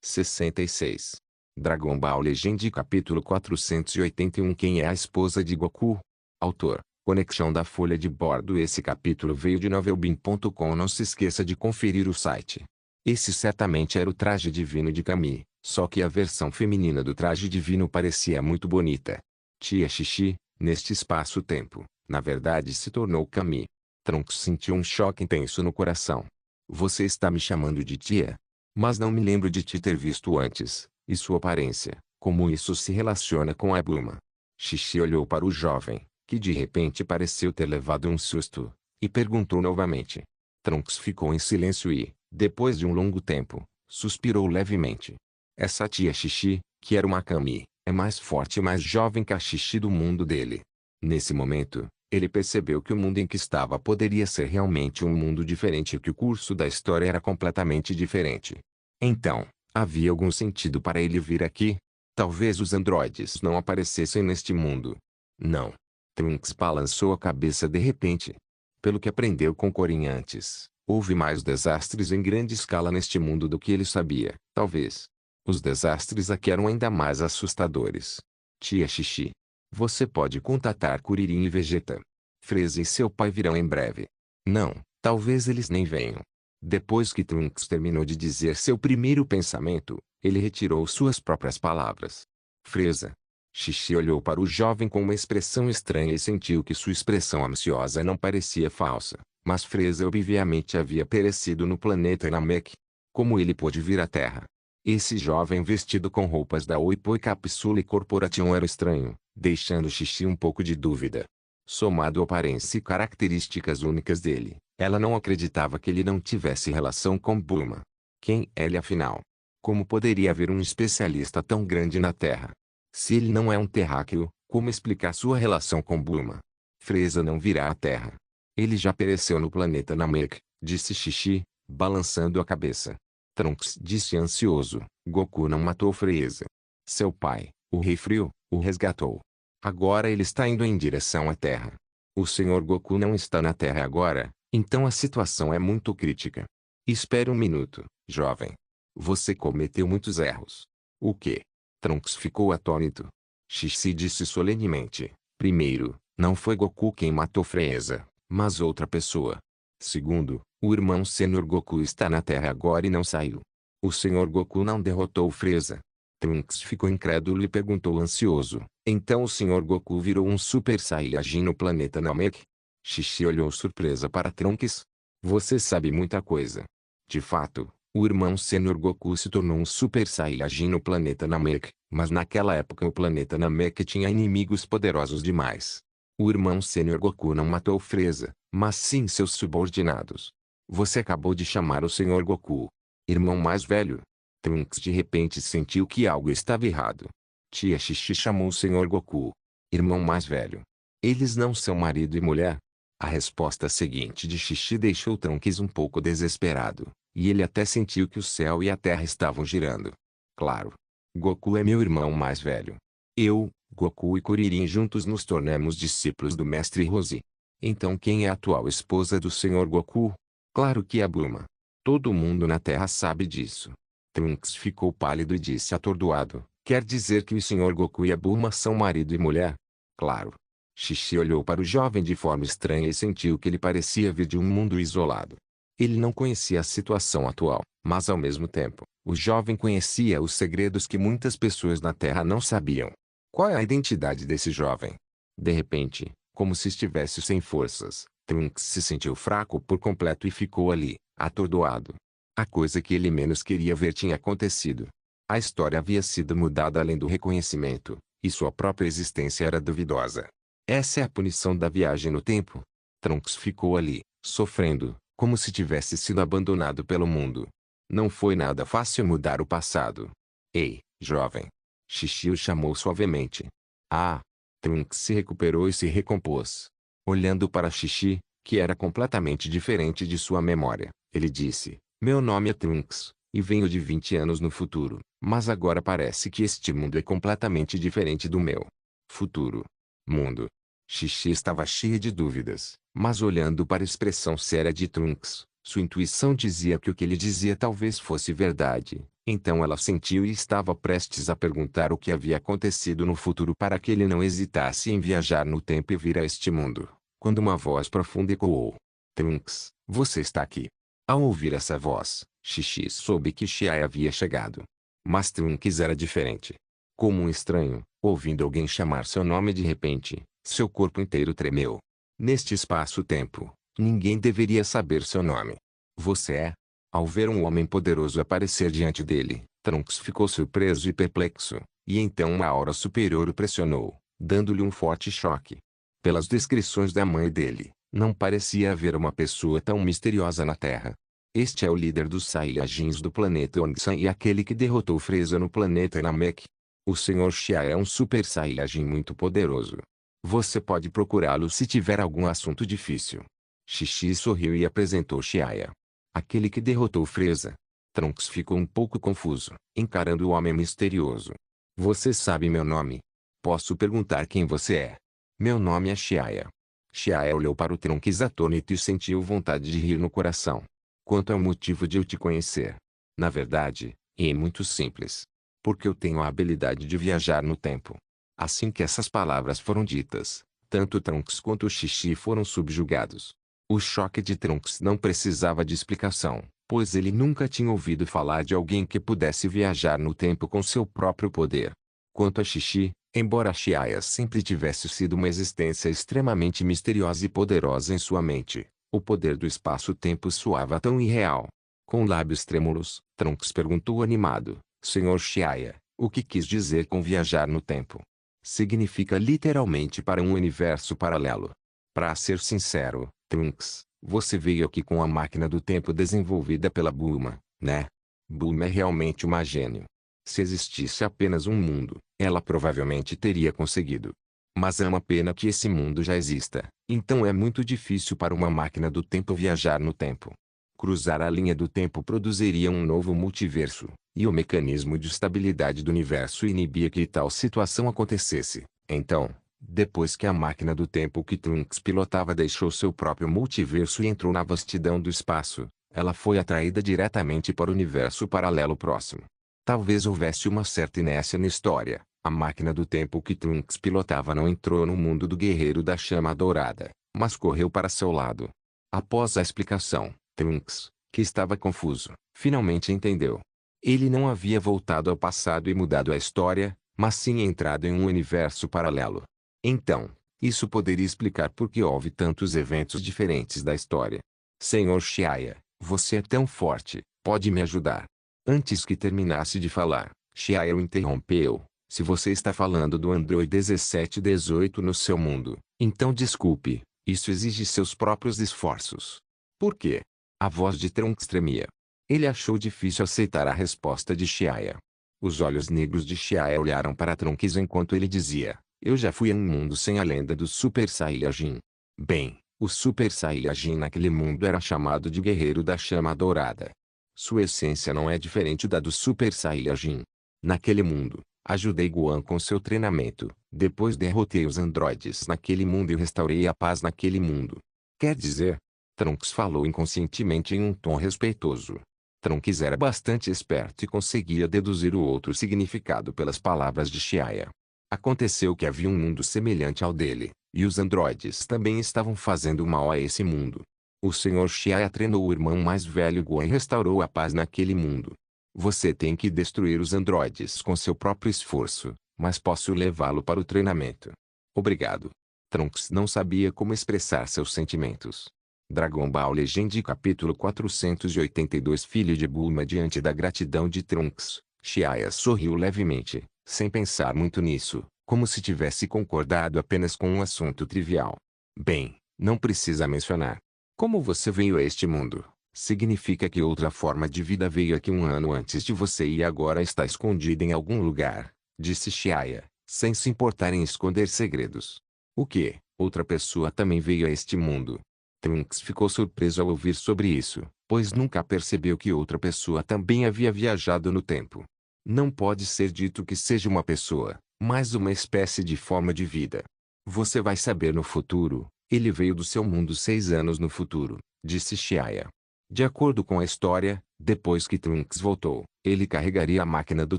66. Dragon Ball Legend capítulo 481. Quem é a esposa de Goku? Autor: Conexão da Folha de Bordo. Esse capítulo veio de novelbean.com. Não se esqueça de conferir o site. Esse certamente era o traje divino de Kami, só que a versão feminina do traje divino parecia muito bonita. Tia Xixi, neste espaço-tempo, na verdade se tornou Kami. Trunks sentiu um choque intenso no coração. Você está me chamando de tia? Mas não me lembro de te ter visto antes, e sua aparência, como isso se relaciona com a Bulma? Xixi olhou para o jovem, que de repente pareceu ter levado um susto, e perguntou novamente. Trunks ficou em silêncio e, depois de um longo tempo, suspirou levemente. Essa tia Xixi, que era uma Kami, é mais forte e mais jovem que a Xixi do mundo dele. Nesse momento, ele percebeu que o mundo em que estava poderia ser realmente um mundo diferente e que o curso da história era completamente diferente. Então, havia algum sentido para ele vir aqui? Talvez os androides não aparecessem neste mundo. Não. Trunks balançou a cabeça de repente. Pelo que aprendeu com Korin antes, houve mais desastres em grande escala neste mundo do que ele sabia, talvez. Os desastres aqui eram ainda mais assustadores. Tia Xixi. Você pode contatar Kuririn e Vegeta. Frieza e seu pai virão em breve. Não, talvez eles nem venham. Depois que Trunks terminou de dizer seu primeiro pensamento, ele retirou suas próprias palavras. Frieza. Xixi olhou para o jovem com uma expressão estranha e sentiu que sua expressão ansiosa não parecia falsa, mas Frieza obviamente havia perecido no planeta Namek. Como ele pôde vir à Terra? Esse jovem vestido com roupas da Oipoi Capsule Corporation era estranho, deixando Xixi um pouco de dúvida. Somado à aparência e características únicas dele, ela não acreditava que ele não tivesse relação com Bulma. Quem é ele afinal? Como poderia haver um especialista tão grande na Terra? Se ele não é um terráqueo, como explicar sua relação com Bulma? Frieza não virá à Terra. Ele já pereceu no planeta Namek, disse Xixi, balançando a cabeça. Trunks disse ansioso, Goku não matou Frieza. Seu pai, o Rei Frio, o resgatou. Agora ele está indo em direção à Terra. O Sr. Goku não está na Terra agora, então a situação é muito crítica. Espere um minuto, jovem. Você cometeu muitos erros. O quê? Trunks ficou atônito. Xixi disse solenemente. Primeiro, não foi Goku quem matou Frieza, mas outra pessoa. Segundo, o irmão Sr. Goku está na Terra agora e não saiu. O Sr. Goku não derrotou Frieza. Trunks ficou incrédulo e perguntou ansioso. Então o Sr. Goku virou um Super Saiyajin no planeta Namek? Xixi olhou surpresa para Trunks. Você sabe muita coisa. De fato, o irmão Sr. Goku se tornou um Super Saiyajin no planeta Namek, mas naquela época o planeta Namek tinha inimigos poderosos demais. O irmão Sr. Goku não matou Frieza, mas sim seus subordinados. Você acabou de chamar o Sr. Goku irmão mais velho? Trunks de repente sentiu que algo estava errado. Tia Xixi chamou o Sr. Goku irmão mais velho. Eles não são marido e mulher? A resposta seguinte de Xixi deixou Trunks um pouco desesperado, e ele até sentiu que o céu e a terra estavam girando. Claro. Goku é meu irmão mais velho. Eu, Goku e Kuririn juntos nos tornamos discípulos do Mestre Roshi. Então quem é a atual esposa do Sr. Goku? Claro que é a Bulma. Todo mundo na Terra sabe disso. Trunks ficou pálido e disse atordoado, quer dizer que o Sr. Goku e a Bulma são marido e mulher? Claro. Xixi olhou para o jovem de forma estranha e sentiu que ele parecia vir de um mundo isolado. Ele não conhecia a situação atual, mas ao mesmo tempo, o jovem conhecia os segredos que muitas pessoas na Terra não sabiam. Qual é a identidade desse jovem? De repente, como se estivesse sem forças, Trunks se sentiu fraco por completo e ficou ali, atordoado. A coisa que ele menos queria ver tinha acontecido. A história havia sido mudada além do reconhecimento, e sua própria existência era duvidosa. Essa é a punição da viagem no tempo? Trunks ficou ali, sofrendo, como se tivesse sido abandonado pelo mundo. Não foi nada fácil mudar o passado. Ei, jovem. Xixi o chamou suavemente. Ah! Trunks se recuperou e se recompôs. Olhando para Xixi, que era completamente diferente de sua memória, ele disse, meu nome é Trunks, e venho de 20 anos no futuro, mas agora parece que este mundo é completamente diferente do meu futuro mundo. Xixi estava cheia de dúvidas, mas olhando para a expressão séria de Trunks, sua intuição dizia que o que ele dizia talvez fosse verdade. Então ela sentiu e estava prestes a perguntar o que havia acontecido no futuro para que ele não hesitasse em viajar no tempo e vir a este mundo, quando uma voz profunda ecoou. Trunks, você está aqui. Ao ouvir essa voz, Xixi soube que Xiai havia chegado. Mas Trunks era diferente. Como um estranho, ouvindo alguém chamar seu nome de repente, seu corpo inteiro tremeu. Neste espaço-tempo, ninguém deveria saber seu nome. Você é? Ao ver um homem poderoso aparecer diante dele, Trunks ficou surpreso e perplexo, e então uma aura superior o pressionou, dando-lhe um forte choque. Pelas descrições da mãe dele, não parecia haver uma pessoa tão misteriosa na Terra. Este é o líder dos Saiyajins do planeta Ongsan e aquele que derrotou Frieza no planeta Namek. O Sr. Xia é um Super Saiyajin muito poderoso. Você pode procurá-lo se tiver algum assunto difícil. Xixi sorriu e apresentou Xiaia. Aquele que derrotou Frieza. Trunks ficou um pouco confuso, encarando o homem misterioso. Você sabe meu nome? Posso perguntar quem você é? Meu nome é Xiaia. Xiaia olhou para o Trunks atônito e sentiu vontade de rir no coração. Quanto ao motivo de eu te conhecer? Na verdade, é muito simples. Porque eu tenho a habilidade de viajar no tempo. Assim que essas palavras foram ditas, tanto Trunks quanto o Xixi foram subjugados. O choque de Trunks não precisava de explicação, pois ele nunca tinha ouvido falar de alguém que pudesse viajar no tempo com seu próprio poder. Quanto a Xixi, embora Xiaia sempre tivesse sido uma existência extremamente misteriosa e poderosa em sua mente, o poder do espaço-tempo soava tão irreal. Com lábios trêmulos, Trunks perguntou animado, Senhor Xiaia, o que quis dizer com viajar no tempo? Significa literalmente para um universo paralelo. Para ser sincero, Trunks, você veio aqui com a máquina do tempo desenvolvida pela Bulma, né? Bulma é realmente uma gênio. Se existisse apenas um mundo, ela provavelmente teria conseguido. Mas é uma pena que esse mundo já exista, então é muito difícil para uma máquina do tempo viajar no tempo. Cruzar a linha do tempo produziria um novo multiverso, e o mecanismo de estabilidade do universo inibia que tal situação acontecesse. Então, depois que a máquina do tempo que Trunks pilotava deixou seu próprio multiverso e entrou na vastidão do espaço, ela foi atraída diretamente para o universo paralelo próximo. Talvez houvesse uma certa inércia na história. A máquina do tempo que Trunks pilotava não entrou no mundo do Guerreiro da Chama Dourada, mas correu para seu lado. Após a explicação, Trunks, que estava confuso, finalmente entendeu. Ele não havia voltado ao passado e mudado a história, mas sim entrado em um universo paralelo. Então, isso poderia explicar por que houve tantos eventos diferentes da história. Senhor Xiaia, você é tão forte, pode me ajudar? Antes que terminasse de falar, Xiaia o interrompeu. Se você está falando do Android 1718 no seu mundo, então desculpe, isso exige seus próprios esforços. Por quê? A voz de Trunks tremia. Ele achou difícil aceitar a resposta de Xiaia. Os olhos negros de Xiaia olharam para Trunks enquanto ele dizia, eu já fui em um mundo sem a lenda do Super Saiyajin. Bem, o Super Saiyajin naquele mundo era chamado de Guerreiro da Chama Dourada. Sua essência não é diferente da do Super Saiyajin. Naquele mundo, ajudei Gohan com seu treinamento, depois derrotei os androides naquele mundo e restaurei a paz naquele mundo. Quer dizer? Trunks falou inconscientemente em um tom respeitoso. Trunks era bastante esperto e conseguia deduzir o outro significado pelas palavras de Xiaia. Aconteceu que havia um mundo semelhante ao dele, e os androides também estavam fazendo mal a esse mundo. O Sr. Xiaia treinou o irmão mais velho Gohan e restaurou a paz naquele mundo. Você tem que destruir os androides com seu próprio esforço, mas posso levá-lo para o treinamento. Obrigado. Trunks não sabia como expressar seus sentimentos. Dragon Ball Legend capítulo 482 Filho de Bulma. Diante da gratidão de Trunks, Xiaia sorriu levemente, sem pensar muito nisso, como se tivesse concordado apenas com um assunto trivial. Bem, não precisa mencionar. Como você veio a este mundo, significa que outra forma de vida veio aqui um ano antes de você e agora está escondida em algum lugar, disse Xiaia, sem se importar em esconder segredos. O quê? Outra pessoa também veio a este mundo? Trunks ficou surpreso ao ouvir sobre isso, pois nunca percebeu que outra pessoa também havia viajado no tempo. Não pode ser dito que seja uma pessoa, mas uma espécie de forma de vida. Você vai saber no futuro, ele veio do seu mundo 6 anos no futuro, disse Xiaia. De acordo com a história, depois que Trunks voltou, Ele carregaria a máquina do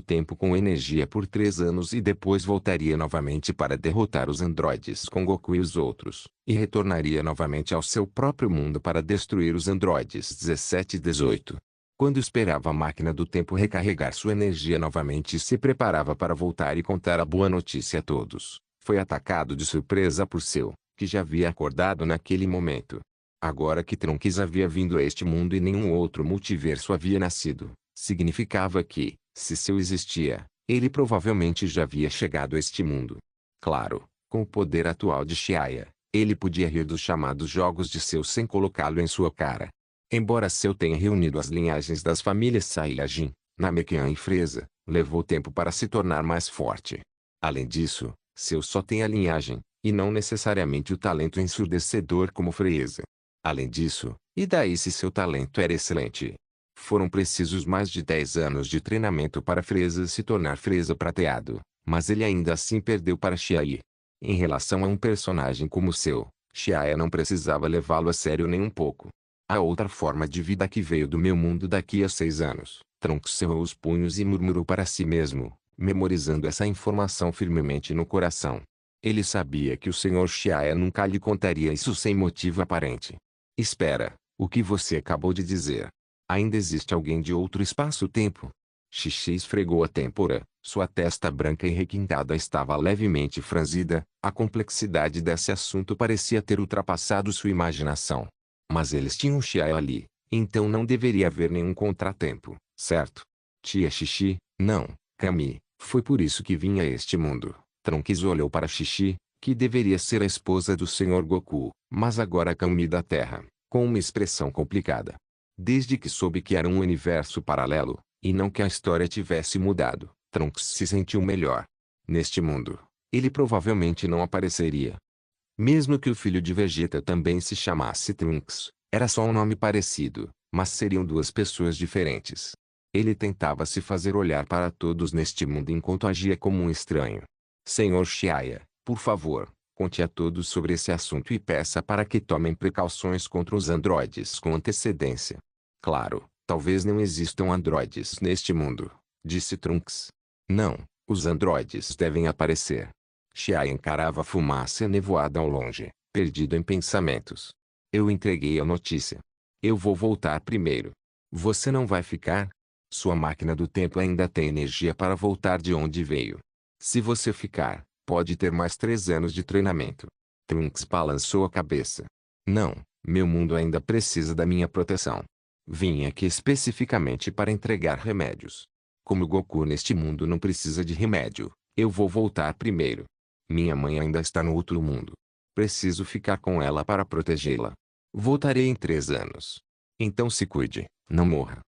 tempo com energia por 3 anos e depois voltaria novamente para derrotar os androides com Goku e os outros, e retornaria novamente ao seu próprio mundo para destruir os androides 17 e 18. Quando esperava a máquina do tempo recarregar sua energia novamente e se preparava para voltar e contar a boa notícia a todos, foi atacado de surpresa por Seu, que já havia acordado naquele momento. Agora que Trunks havia vindo a este mundo e nenhum outro multiverso havia nascido, significava que, se Seu existia, ele provavelmente já havia chegado a este mundo. Claro, com o poder atual de Shia, ele podia rir dos chamados jogos de Seu sem colocá-lo em sua cara. Embora Seu tenha reunido as linhagens das famílias Saiyajin, Namekian e Frieza, levou tempo para se tornar mais forte. Além disso, Seu só tem a linhagem, e não necessariamente o talento ensurdecedor como Frieza. Além disso, e daí se seu talento era excelente? Foram precisos mais de 10 anos de treinamento para Frieza se tornar Frieza prateado, mas ele ainda assim perdeu para Shia. Em relação a um personagem como Seu, Shia não precisava levá-lo a sério nem um pouco. A outra forma de vida que veio do meu mundo daqui a 6 anos. Trunks cerrou os punhos e murmurou para si mesmo, memorizando essa informação firmemente no coração. Ele sabia que o Sr. Shia nunca lhe contaria isso sem motivo aparente. Espera, o que você acabou de dizer? Ainda existe alguém de outro espaço-tempo? Xixi esfregou a têmpora, sua testa branca e requintada estava levemente franzida, a complexidade desse assunto parecia ter ultrapassado sua imaginação. Mas eles tinham Shia ali, então não deveria haver nenhum contratempo, certo? Tia Xixi, não, Kami, foi por isso que vim a este mundo. Trunks olhou para Xixi, que deveria ser a esposa do Sr. Goku, mas agora Kami da Terra, com uma expressão complicada. Desde que soube que era um universo paralelo, e não que a história tivesse mudado, Trunks se sentiu melhor. Neste mundo, ele provavelmente não apareceria. Mesmo que o filho de Vegeta também se chamasse Trunks, era só um nome parecido, mas seriam duas pessoas diferentes. Ele tentava se fazer olhar para todos neste mundo enquanto agia como um estranho. Senhor Shia, por favor, conte a todos sobre esse assunto e peça para que tomem precauções contra os androides com antecedência. Claro, talvez não existam androides neste mundo, disse Trunks. Não, os androides devem aparecer. Shia encarava a fumaça nevoada ao longe, perdido em pensamentos. Eu entreguei a notícia. Eu vou voltar primeiro. Você não vai ficar? Sua máquina do tempo ainda tem energia para voltar de onde veio. Se você ficar, pode ter mais 3 anos de treinamento. Trunks balançou a cabeça. Não, meu mundo ainda precisa da minha proteção. Vim aqui especificamente para entregar remédios. Como Goku neste mundo não precisa de remédio, eu vou voltar primeiro. Minha mãe ainda está no outro mundo. Preciso ficar com ela para protegê-la. Voltarei em 3 anos. Então se cuide, não morra.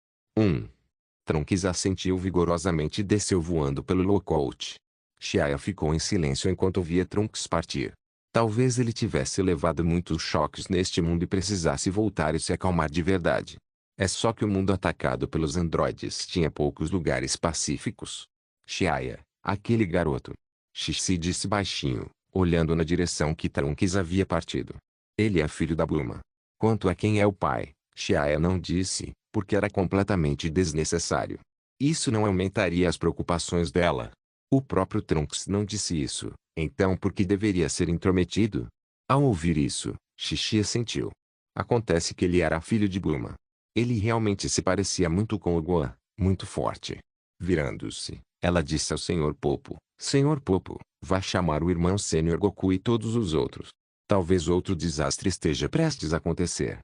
Trunks assentiu vigorosamente e desceu voando pelo lookout. Shia ficou em silêncio enquanto via Trunks partir. Talvez ele tivesse levado muitos choques neste mundo e precisasse voltar e se acalmar de verdade. É só que o mundo atacado pelos androides tinha poucos lugares pacíficos. Shia, aquele garoto. Xixi disse baixinho, olhando na direção que Trunks havia partido. Ele é filho da Bulma. Quanto a quem é o pai, Shia não disse, porque era completamente desnecessário. Isso não aumentaria as preocupações dela. O próprio Trunks não disse isso, então por que deveria ser intrometido? Ao ouvir isso, Xixi assentiu. Acontece que ele era filho de Bulma. Ele realmente se parecia muito com o Gohan, muito forte. Virando-se, ela disse ao Sr. Popo, Sr. Popo, vá chamar o irmão Sênior Goku e todos os outros. Talvez outro desastre esteja prestes a acontecer.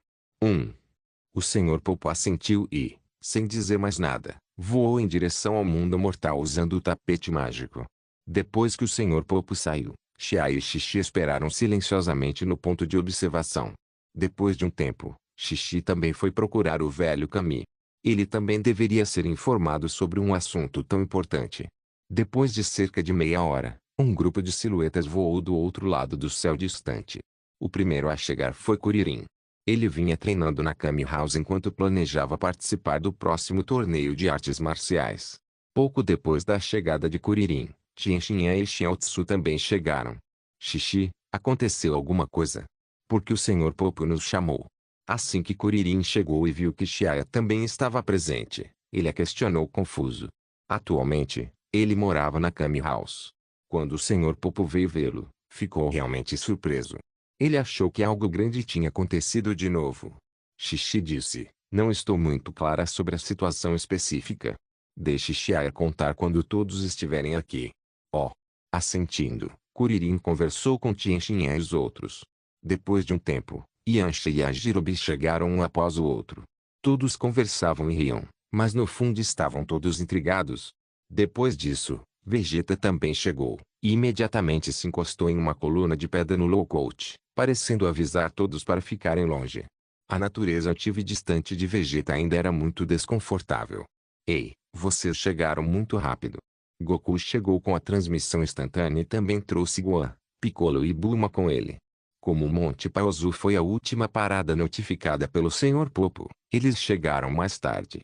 O Sr. Popo assentiu e, sem dizer mais nada, voou em direção ao mundo mortal usando o tapete mágico. Depois que o Sr. Popo saiu, Shia e Xixi esperaram silenciosamente no ponto de observação. Depois de um tempo, Xixi também foi procurar o velho Kami. Ele também deveria ser informado sobre um assunto tão importante. Depois de cerca de meia hora, um grupo de silhuetas voou do outro lado do céu distante. O primeiro a chegar foi Kuririn. Ele vinha treinando na Kami House enquanto planejava participar do próximo torneio de artes marciais. Pouco depois da chegada de Kuririn, Tien e Xiaotsu também chegaram. Xixi, aconteceu alguma coisa? Porque o Sr. Popo nos chamou. Assim que Kuririn chegou e viu que Shia também estava presente, Ele a questionou confuso. Atualmente, ele morava na Kami House. Quando o Sr. Popo veio vê-lo, ficou realmente surpreso. Ele achou que algo grande tinha acontecido de novo. Xixi disse, não estou muito clara sobre a situação específica. Deixe Xiaia contar quando todos estiverem aqui. Oh. Assentindo, Kuririn conversou com Tianxin e os outros. Depois de um tempo, Yanxi e a Jirobi chegaram um após o outro. Todos conversavam e riam, mas no fundo estavam todos intrigados. Depois disso, Vegeta também chegou, e imediatamente se encostou em uma coluna de pedra no lookout, parecendo avisar todos para ficarem longe. A natureza ativa e distante de Vegeta ainda era muito desconfortável. Ei, vocês chegaram muito rápido. Goku chegou com a transmissão instantânea e também trouxe Gohan, Piccolo e Bulma com ele. Como o Monte Pauzu foi a última parada notificada pelo Sr. Popo, eles chegaram mais tarde.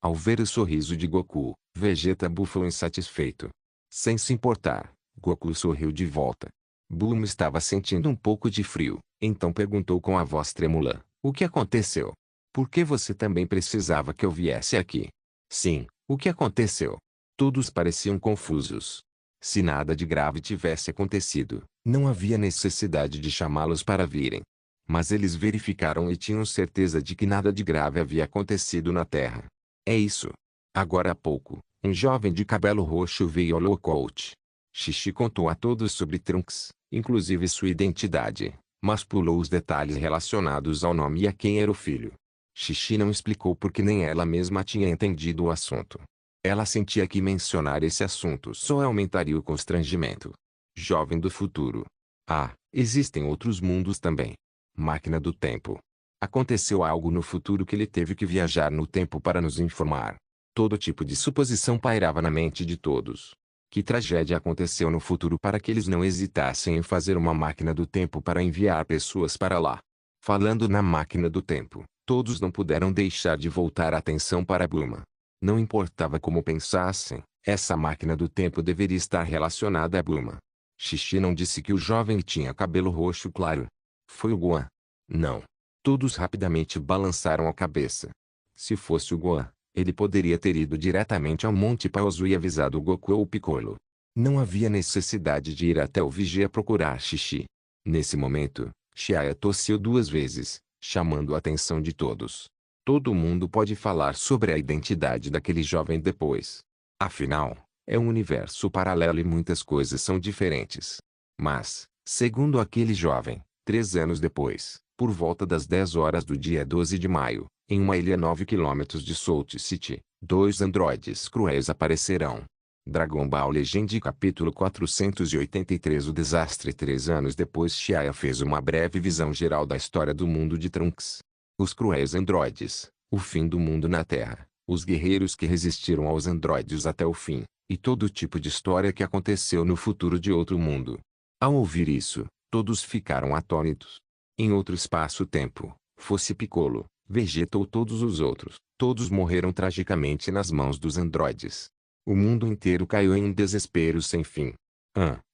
Ao ver o sorriso de Goku, Vegeta bufou insatisfeito. Sem se importar, Goku sorriu de volta. Bulma estava sentindo um pouco de frio, então perguntou com a voz trêmula, o que aconteceu? Por que você também precisava que eu viesse aqui? Sim, o que aconteceu? Todos pareciam confusos. Se nada de grave tivesse acontecido, não havia necessidade de chamá-los para virem. Mas eles verificaram e tinham certeza de que nada de grave havia acontecido na Terra. É isso. Agora há pouco, um jovem de cabelo roxo veio ao lookout. Xixi contou a todos sobre Trunks, inclusive sua identidade, mas pulou os detalhes relacionados ao nome e a quem era o filho. Xixi não explicou porque nem ela mesma tinha entendido o assunto. Ela sentia que mencionar esse assunto só aumentaria o constrangimento. Jovem do futuro. Ah, existem outros mundos também. Máquina do tempo. Aconteceu algo no futuro que ele teve que viajar no tempo para nos informar. Todo tipo de suposição pairava na mente de todos. Que tragédia aconteceu no futuro para que eles não hesitassem em fazer uma máquina do tempo para enviar pessoas para lá? Falando na máquina do tempo, todos não puderam deixar de voltar a atenção para Bulma. Não importava como pensassem, essa máquina do tempo deveria estar relacionada a Bulma. Xixi não disse que o jovem tinha cabelo roxo claro. Foi o Gohan. Não. Todos rapidamente balançaram a cabeça. Se fosse o Gohan, ele poderia ter ido diretamente ao Monte Pauzu e avisado o Goku ou o Piccolo. Não havia necessidade de ir até o Vigia procurar Xixi. Nesse momento, Xiaia tossiu 2 vezes, chamando a atenção de todos. Todo mundo pode falar sobre a identidade daquele jovem depois. Afinal, é um universo paralelo e muitas coisas são diferentes. Mas, segundo aquele jovem, 3 anos depois, por volta das 10 horas do dia 12 de maio, em uma ilha a 9 quilômetros de Salt City, 2 androides cruéis aparecerão. Dragon Ball Legend capítulo 483 O desastre 3 anos depois Xiaia fez uma breve visão geral da história do mundo de Trunks. Os cruéis androides, o fim do mundo na Terra, os guerreiros que resistiram aos androides até o fim, e todo tipo de história que aconteceu no futuro de outro mundo. Ao ouvir isso, todos ficaram atônitos. Em outro espaço-tempo, fosse Piccolo, Vegeta ou todos os outros, todos morreram tragicamente nas mãos dos androides. O mundo inteiro caiu em um desespero sem fim.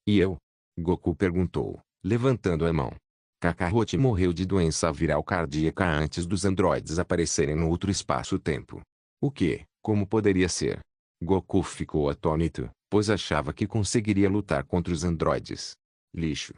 E eu? Goku perguntou, levantando a mão. Kakarote morreu de doença viral cardíaca antes dos androides aparecerem no outro espaço-tempo. O que? Como poderia ser? Goku ficou atônito, pois achava que conseguiria lutar contra os androides. Lixo.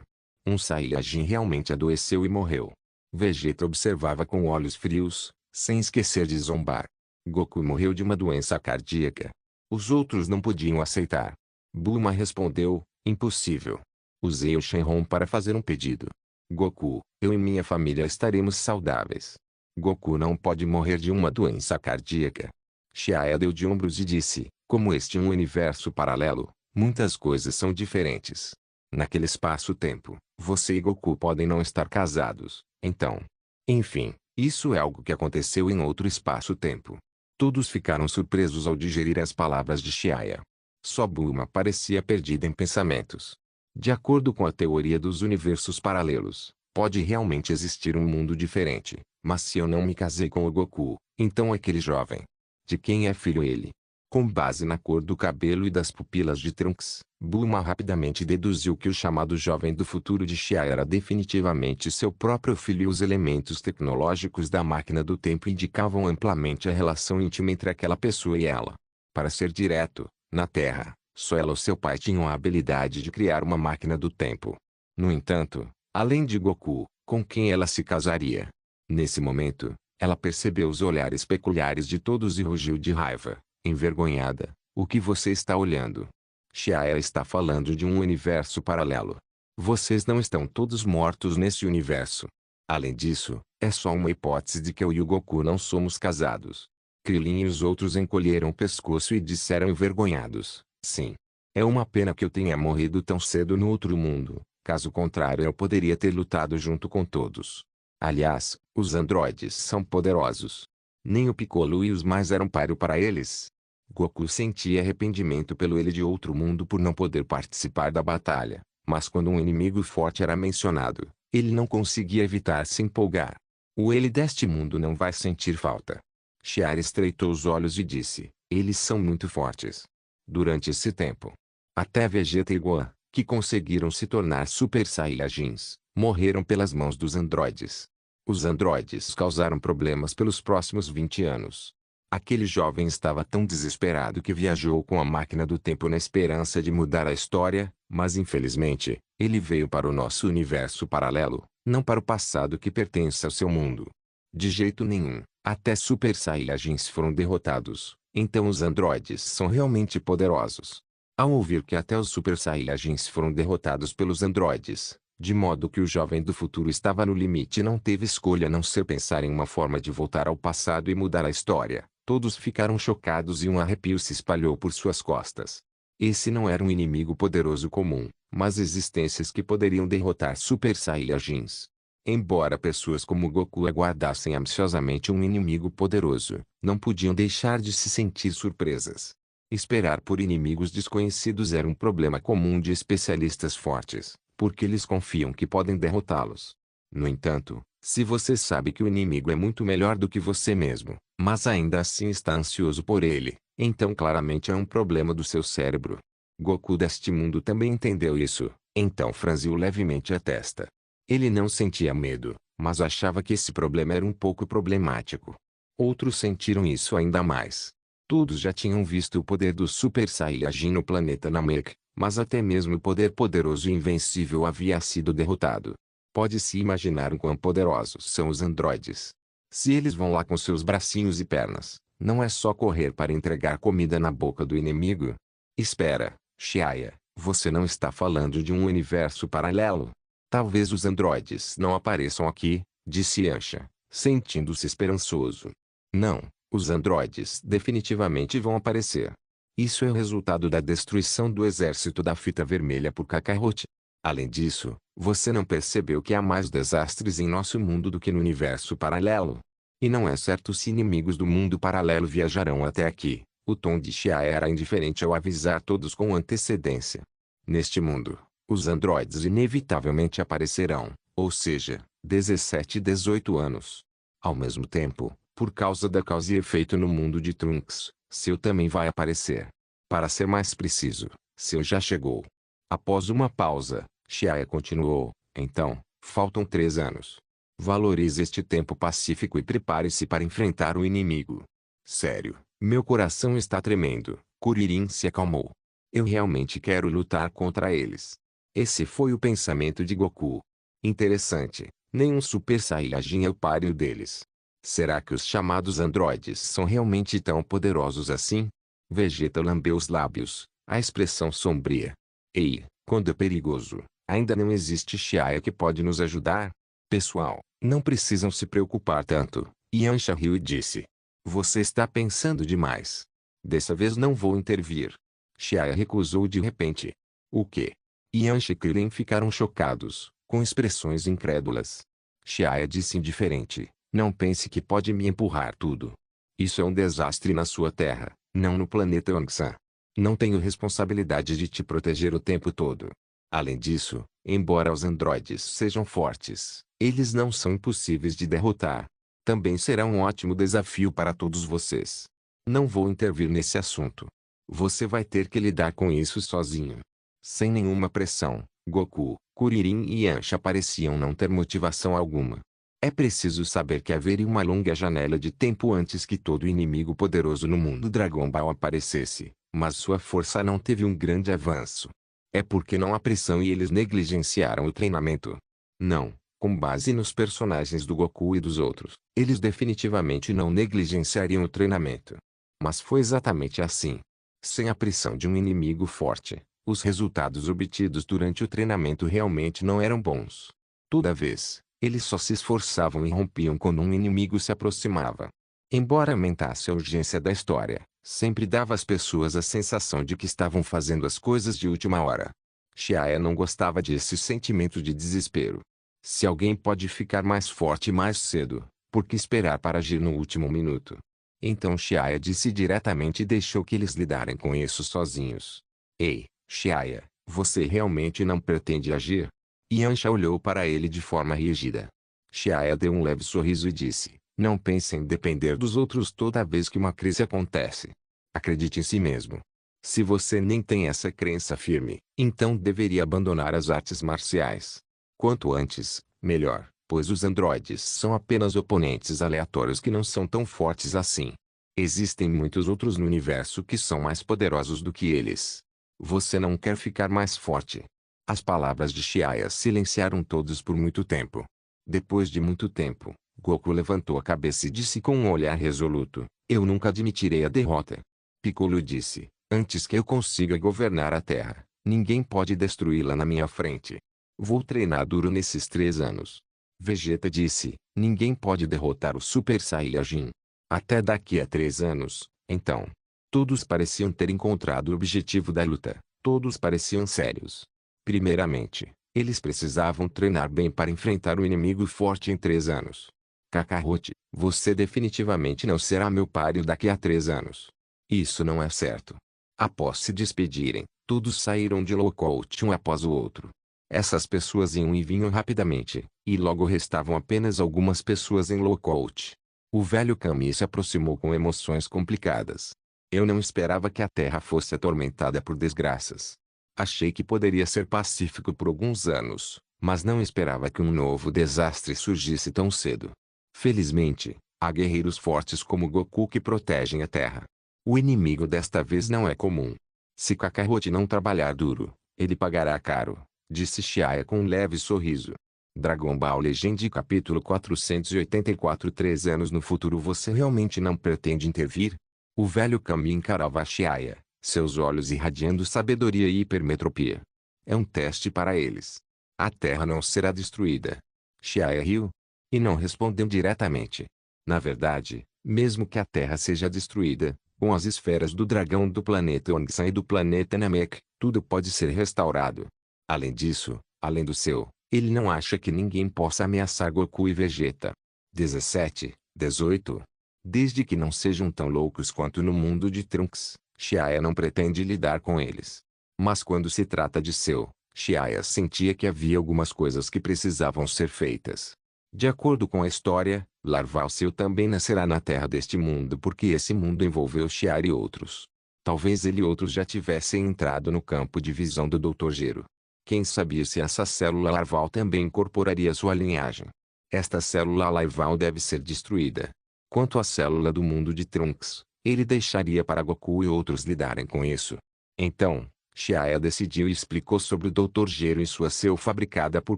Um Saiyajin realmente adoeceu e morreu. Vegeta observava com olhos frios, sem esquecer de zombar. Goku morreu de uma doença cardíaca. Os outros não podiam aceitar. Bulma respondeu, impossível. Usei o Shenron para fazer um pedido. Goku, eu e minha família estaremos saudáveis. Goku não pode morrer de uma doença cardíaca. Xiaia deu de ombros e disse, como este é um universo paralelo, muitas coisas são diferentes. Naquele espaço-tempo, você e Goku podem não estar casados, então. Enfim, isso é algo que aconteceu em outro espaço-tempo. Todos ficaram surpresos ao digerir as palavras de Xiaia. Só Bulma parecia perdida em pensamentos. De acordo com a teoria dos universos paralelos, pode realmente existir um mundo diferente, mas se eu não me casei com o Goku, então aquele jovem. De quem é filho ele? Com base na cor do cabelo e das pupilas de Trunks, Bulma rapidamente deduziu que o chamado jovem do futuro de Xia era definitivamente seu próprio filho e os elementos tecnológicos da máquina do tempo indicavam amplamente a relação íntima entre aquela pessoa e ela. Para ser direto, na Terra, só ela ou seu pai tinham a habilidade de criar uma máquina do tempo. No entanto, além de Goku, com quem ela se casaria? Nesse momento, ela percebeu os olhares peculiares de todos e rugiu de raiva. Envergonhada, o que você está olhando? Xiaoya está falando de um universo paralelo. Vocês não estão todos mortos nesse universo. Além disso, é só uma hipótese de que eu e o Goku não somos casados. Krillin e os outros encolheram o pescoço e disseram envergonhados, sim. É uma pena que eu tenha morrido tão cedo no outro mundo, caso contrário eu poderia ter lutado junto com todos. Aliás, os androides são poderosos. Nem o Piccolo e os mais eram páreo para eles. Goku sentia arrependimento pelo ele de outro mundo por não poder participar da batalha, mas quando um inimigo forte era mencionado, ele não conseguia evitar se empolgar. O ele deste mundo não vai sentir falta. Xiara estreitou os olhos e disse, eles são muito fortes. Durante esse tempo, até Vegeta e Gohan, que conseguiram se tornar Super Saiyajins, morreram pelas mãos dos androides. Os androides causaram problemas pelos próximos 20 anos. Aquele jovem estava tão desesperado que viajou com a máquina do tempo na esperança de mudar a história, mas infelizmente, ele veio para o nosso universo paralelo, não para o passado que pertence ao seu mundo. De jeito nenhum, até Super Saiyajins foram derrotados, então os androides são realmente poderosos. Ao ouvir que até os Super Saiyajins foram derrotados pelos androides, de modo que o jovem do futuro estava no limite e não teve escolha a não ser pensar em uma forma de voltar ao passado e mudar a história. Todos ficaram chocados e um arrepio se espalhou por suas costas. Esse não era um inimigo poderoso comum, mas existências que poderiam derrotar Super Saiyajins. Embora pessoas como Goku aguardassem ansiosamente um inimigo poderoso, não podiam deixar de se sentir surpresas. Esperar por inimigos desconhecidos era um problema comum de especialistas fortes, porque eles confiam que podem derrotá-los. No entanto, se você sabe que o inimigo é muito melhor do que você mesmo, mas ainda assim está ansioso por ele, então claramente é um problema do seu cérebro. Goku deste mundo também entendeu isso, então franziu levemente a testa. Ele não sentia medo, mas achava que esse problema era um pouco problemático. Outros sentiram isso ainda mais. Todos já tinham visto o poder do Super Saiyajin no planeta Namek, mas até mesmo o poder poderoso e invencível havia sido derrotado. Pode-se imaginar o quão poderosos são os androides. Se eles vão lá com seus bracinhos e pernas, não é só correr para entregar comida na boca do inimigo. Espera, Xiaoya, você não está falando de um universo paralelo? Talvez os androides não apareçam aqui, disse Yancha, sentindo-se esperançoso. Não, os androides definitivamente vão aparecer. Isso é o resultado da destruição do exército da Fita Vermelha por Kakarot. Além disso, você não percebeu que há mais desastres em nosso mundo do que no universo paralelo? E não é certo se inimigos do mundo paralelo viajarão até aqui. O tom de Xia era indiferente ao avisar todos com antecedência. Neste mundo, os androides inevitavelmente aparecerão, ou seja, 17 e 18 anos. Ao mesmo tempo, por causa da causa e efeito no mundo de Trunks, Seu também vai aparecer. Para ser mais preciso, Seu já chegou. Após uma pausa, Xiaoya continuou, então, faltam 3 anos. Valorize este tempo pacífico e prepare-se para enfrentar o inimigo. Sério, meu coração está tremendo. Kuririn se acalmou. Eu realmente quero lutar contra eles. Esse foi o pensamento de Goku. Interessante, nenhum Super Saiyajin é o páreo deles. Será que os chamados androides são realmente tão poderosos assim? Vegeta lambeu os lábios, a expressão sombria. Ei, quando é perigoso, ainda não existe Xiaoya que pode nos ajudar? Pessoal, não precisam se preocupar tanto, Yancha riu e disse. Você está pensando demais. Dessa vez não vou intervir. Xiaoya recusou de repente. O quê? Yancha e Krillin ficaram chocados, com expressões incrédulas. Xiaoya disse indiferente, não pense que pode me empurrar tudo. Isso é um desastre na sua terra, não no planeta Yongsan. Não tenho responsabilidade de te proteger o tempo todo. Além disso, embora os androides sejam fortes, eles não são impossíveis de derrotar. Também será um ótimo desafio para todos vocês. Não vou intervir nesse assunto. Você vai ter que lidar com isso sozinho. Sem nenhuma pressão, Goku, Kuririn e Yamcha pareciam não ter motivação alguma. É preciso saber que haveria uma longa janela de tempo antes que todo inimigo poderoso no mundo Dragon Ball aparecesse, mas sua força não teve um grande avanço. É porque não há pressão e eles negligenciaram o treinamento. Não, com base nos personagens do Goku e dos outros, eles definitivamente não negligenciariam o treinamento. Mas foi exatamente assim. Sem a pressão de um inimigo forte, os resultados obtidos durante o treinamento realmente não eram bons. Toda vez, eles só se esforçavam e rompiam quando um inimigo se aproximava. Embora aumentasse a urgência da história, sempre dava às pessoas a sensação de que estavam fazendo as coisas de última hora. Shia não gostava desse sentimento de desespero. Se alguém pode ficar mais forte mais cedo, por que esperar para agir no último minuto? Então Shia disse diretamente e deixou que eles lidarem com isso sozinhos. Ei, Shia, você realmente não pretende agir? Yamcha olhou para ele de forma rígida. Shia deu um leve sorriso e disse, não pense em depender dos outros toda vez que uma crise acontece. Acredite em si mesmo. Se você nem tem essa crença firme, então deveria abandonar as artes marciais. Quanto antes, melhor, pois os androides são apenas oponentes aleatórios que não são tão fortes assim. Existem muitos outros no universo que são mais poderosos do que eles. Você não quer ficar mais forte. As palavras de Shia silenciaram todos por muito tempo. Depois de muito tempo, Goku levantou a cabeça e disse com um olhar resoluto, eu nunca admitirei a derrota. Piccolo disse, antes que eu consiga governar a Terra, ninguém pode destruí-la na minha frente. Vou treinar duro nesses 3 anos. Vegeta disse, ninguém pode derrotar o Super Saiyajin. Até daqui a 3 anos, então. Todos pareciam ter encontrado o objetivo da luta. Todos pareciam sérios. Primeiramente, eles precisavam treinar bem para enfrentar um inimigo forte em 3 anos. Kakarote, você definitivamente não será meu páreo daqui a 3 anos. Isso não é certo. Após se despedirem, todos saíram de Lookout um após o outro. Essas pessoas iam e vinham rapidamente, e logo restavam apenas algumas pessoas em Lookout. O velho Kami se aproximou com emoções complicadas. Eu não esperava que a Terra fosse atormentada por desgraças. Achei que poderia ser pacífico por alguns anos, mas não esperava que um novo desastre surgisse tão cedo. Felizmente, há guerreiros fortes como Goku que protegem a Terra. O inimigo desta vez não é comum. Se Kakarote não trabalhar duro, ele pagará caro, disse Shia com um leve sorriso. Dragon Ball Legend capítulo 484 3 anos no futuro você realmente não pretende intervir? O velho Kami encarava Shia, seus olhos irradiando sabedoria e hipermetropia. É um teste para eles. A Terra não será destruída. Shia riu. E não respondeu diretamente. Na verdade, mesmo que a Terra seja destruída, com as esferas do dragão do planeta Ongsan e do planeta Namek, tudo pode ser restaurado. Além disso, além do seu, ele não acha que ninguém possa ameaçar Goku e Vegeta. 17, 18. Desde que não sejam tão loucos quanto no mundo de Trunks, Shia não pretende lidar com eles. Mas quando se trata de seu, Shia sentia que havia algumas coisas que precisavam ser feitas. De acordo com a história, Larval Seu também nascerá na terra deste mundo porque esse mundo envolveu Shia e outros. Talvez ele e outros já tivessem entrado no campo de visão do Dr. Gero. Quem sabia se essa célula larval também incorporaria sua linhagem. Esta célula larval deve ser destruída. Quanto à célula do mundo de Trunks, ele deixaria para Goku e outros lidarem com isso. Então, Shia decidiu e explicou sobre o Dr. Gero e sua célula fabricada por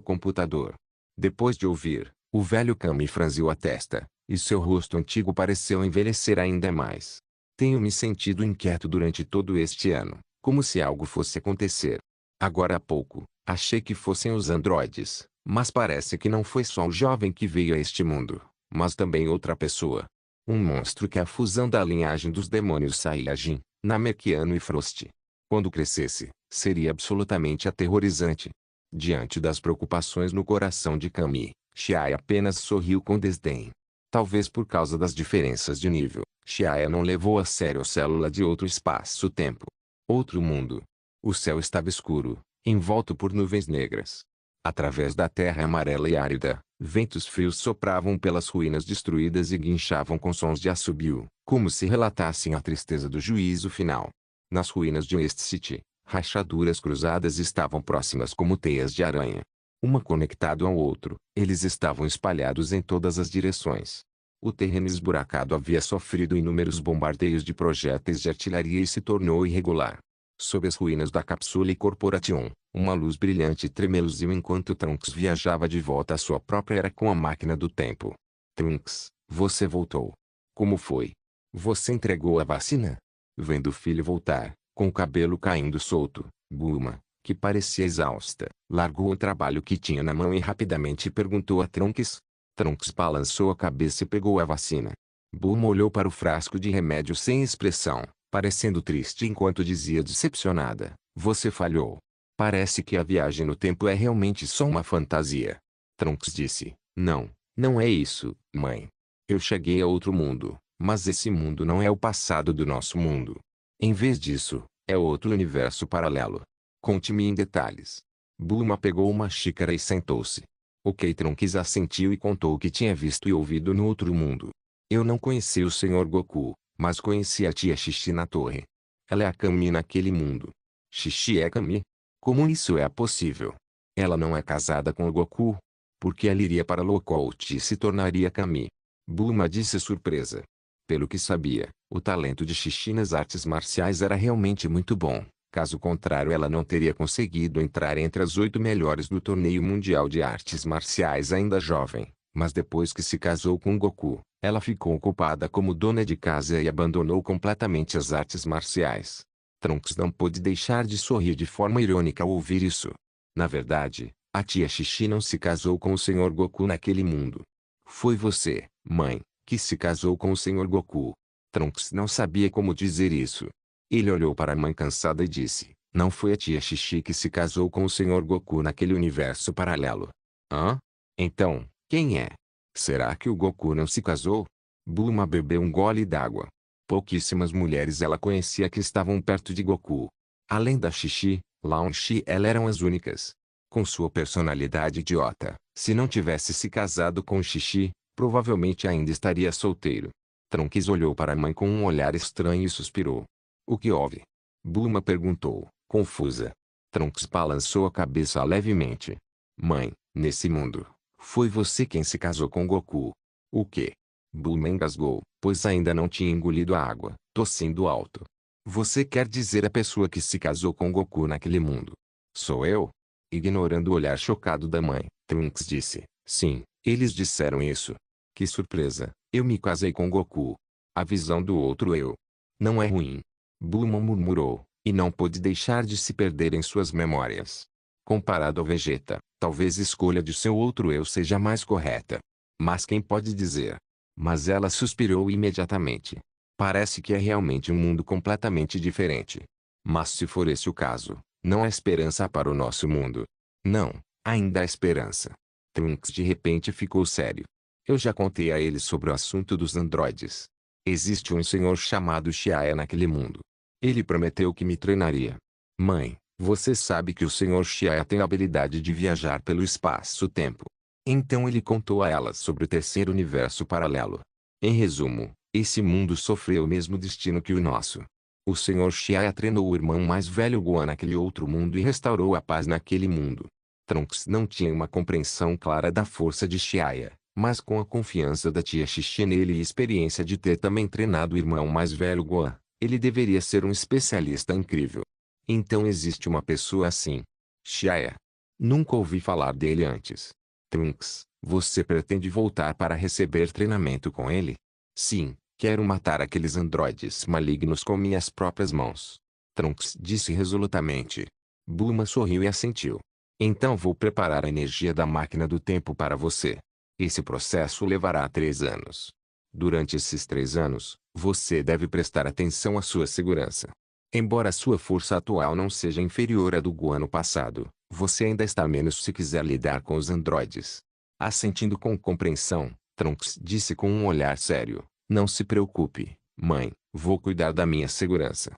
computador. Depois de ouvir, o velho Kami franziu a testa, e seu rosto antigo pareceu envelhecer ainda mais. Tenho me sentido inquieto durante todo este ano, como se algo fosse acontecer. Agora há pouco, achei que fossem os androides, mas parece que não foi só o jovem que veio a este mundo, mas também outra pessoa. Um monstro que é a fusão da linhagem dos demônios Saiyajin, Namekiano e Frost. Quando crescesse, seria absolutamente aterrorizante. Diante das preocupações no coração de Kami, Shia apenas sorriu com desdém. Talvez por causa das diferenças de nível, Shia não levou a sério a célula de outro espaço-tempo. Outro mundo. O céu estava escuro, envolto por nuvens negras. Através da terra amarela e árida, ventos frios sopravam pelas ruínas destruídas e guinchavam com sons de assobio, como se relatassem a tristeza do juízo final. Nas ruínas de Waste City, rachaduras cruzadas estavam próximas como teias de aranha. Uma conectado ao outro, eles estavam espalhados em todas as direções. O terreno esburacado havia sofrido inúmeros bombardeios de projéteis de artilharia e se tornou irregular. Sob as ruínas da Capsule Corporation, uma luz brilhante tremeluziu enquanto Trunks viajava de volta à sua própria era com a máquina do tempo. Trunks, você voltou. Como foi? Você entregou a vacina? Vendo o filho voltar, com o cabelo caindo solto, Bulma, que parecia exausta, largou o trabalho que tinha na mão e rapidamente perguntou a Trunks. Trunks balançou a cabeça e pegou a vacina. Bulma olhou para o frasco de remédio sem expressão, parecendo triste enquanto dizia decepcionada, você falhou. Parece que a viagem no tempo é realmente só uma fantasia. Trunks disse, não, não é isso, mãe. Eu cheguei a outro mundo, mas esse mundo não é o passado do nosso mundo. Em vez disso, é outro universo paralelo. Conte-me em detalhes. Bulma pegou uma xícara e sentou-se. Ok, Trunks assentiu e contou o que tinha visto e ouvido no outro mundo. Eu não conheci o Sr. Goku, mas conheci a tia Xixi na torre. Ela é a Kami naquele mundo. Xixi é Kami? Como isso é possível? Ela não é casada com o Goku? Porque ela iria para Lokout e se tornaria Kami. Bulma disse surpresa. Pelo que sabia, o talento de Xixi nas artes marciais era realmente muito bom. Caso contrário, ela não teria conseguido entrar entre as 8 melhores do torneio mundial de artes marciais ainda jovem. Mas depois que se casou com Goku, ela ficou ocupada como dona de casa e abandonou completamente as artes marciais. Trunks não pôde deixar de sorrir de forma irônica ao ouvir isso. Na verdade, a tia Xixi não se casou com o Sr. Goku naquele mundo. Foi você, mãe, que se casou com o Sr. Goku. Trunks não sabia como dizer isso. Ele olhou para a mãe cansada e disse, não foi a tia Xixi que se casou com o Sr. Goku naquele universo paralelo. Hã? Então, quem é? Será que o Goku não se casou? Bulma bebeu um gole d'água. Pouquíssimas mulheres ela conhecia que estavam perto de Goku. Além da Xixi, Lao Shi ela eram as únicas. Com sua personalidade idiota, se não tivesse se casado com Xixi, provavelmente ainda estaria solteiro. Trunks olhou para a mãe com um olhar estranho e suspirou. O que houve? Bulma perguntou, confusa. Trunks balançou a cabeça levemente. Mãe, nesse mundo, foi você quem se casou com Goku. O quê? Bulma engasgou, pois ainda não tinha engolido a água, tossindo alto. Você quer dizer a pessoa que se casou com Goku naquele mundo? Sou eu? Ignorando o olhar chocado da mãe, Trunks disse, sim, eles disseram isso. Que surpresa, eu me casei com Goku. A visão do outro eu. Não é ruim. Bulma murmurou, e não pôde deixar de se perder em suas memórias. Comparado ao Vegeta, talvez a escolha de seu outro eu seja mais correta. Mas quem pode dizer? Mas ela suspirou imediatamente. Parece que é realmente um mundo completamente diferente. Mas se for esse o caso, não há esperança para o nosso mundo. Não, ainda há esperança. Trunks de repente ficou sério. Eu já contei a ele sobre o assunto dos androides. Existe um senhor chamado Shiaya naquele mundo. Ele prometeu que me treinaria. Mãe, você sabe que o Sr. Shiaya tem a habilidade de viajar pelo espaço-tempo. Então ele contou a ela sobre o terceiro universo paralelo. Em resumo, esse mundo sofreu o mesmo destino que o nosso. O Sr. Shiaya treinou o irmão mais velho Gohan naquele outro mundo e restaurou a paz naquele mundo. Trunks não tinha uma compreensão clara da força de Shiaya, mas com a confiança da tia Xixi nele e experiência de ter também treinado o irmão mais velho Gohan, ele deveria ser um especialista incrível. Então existe uma pessoa assim. Shiaya. Nunca ouvi falar dele antes. Trunks, você pretende voltar para receber treinamento com ele? Sim, quero matar aqueles androides malignos com minhas próprias mãos. Trunks disse resolutamente. Bulma sorriu e assentiu. Então vou preparar a energia da máquina do tempo para você. Esse processo levará 3 anos. Durante esses 3 anos, você deve prestar atenção à sua segurança. Embora a sua força atual não seja inferior à do Gohan passado, você ainda está menos se quiser lidar com os androides. Assentindo com compreensão, Trunks disse com um olhar sério, não se preocupe, mãe, vou cuidar da minha segurança.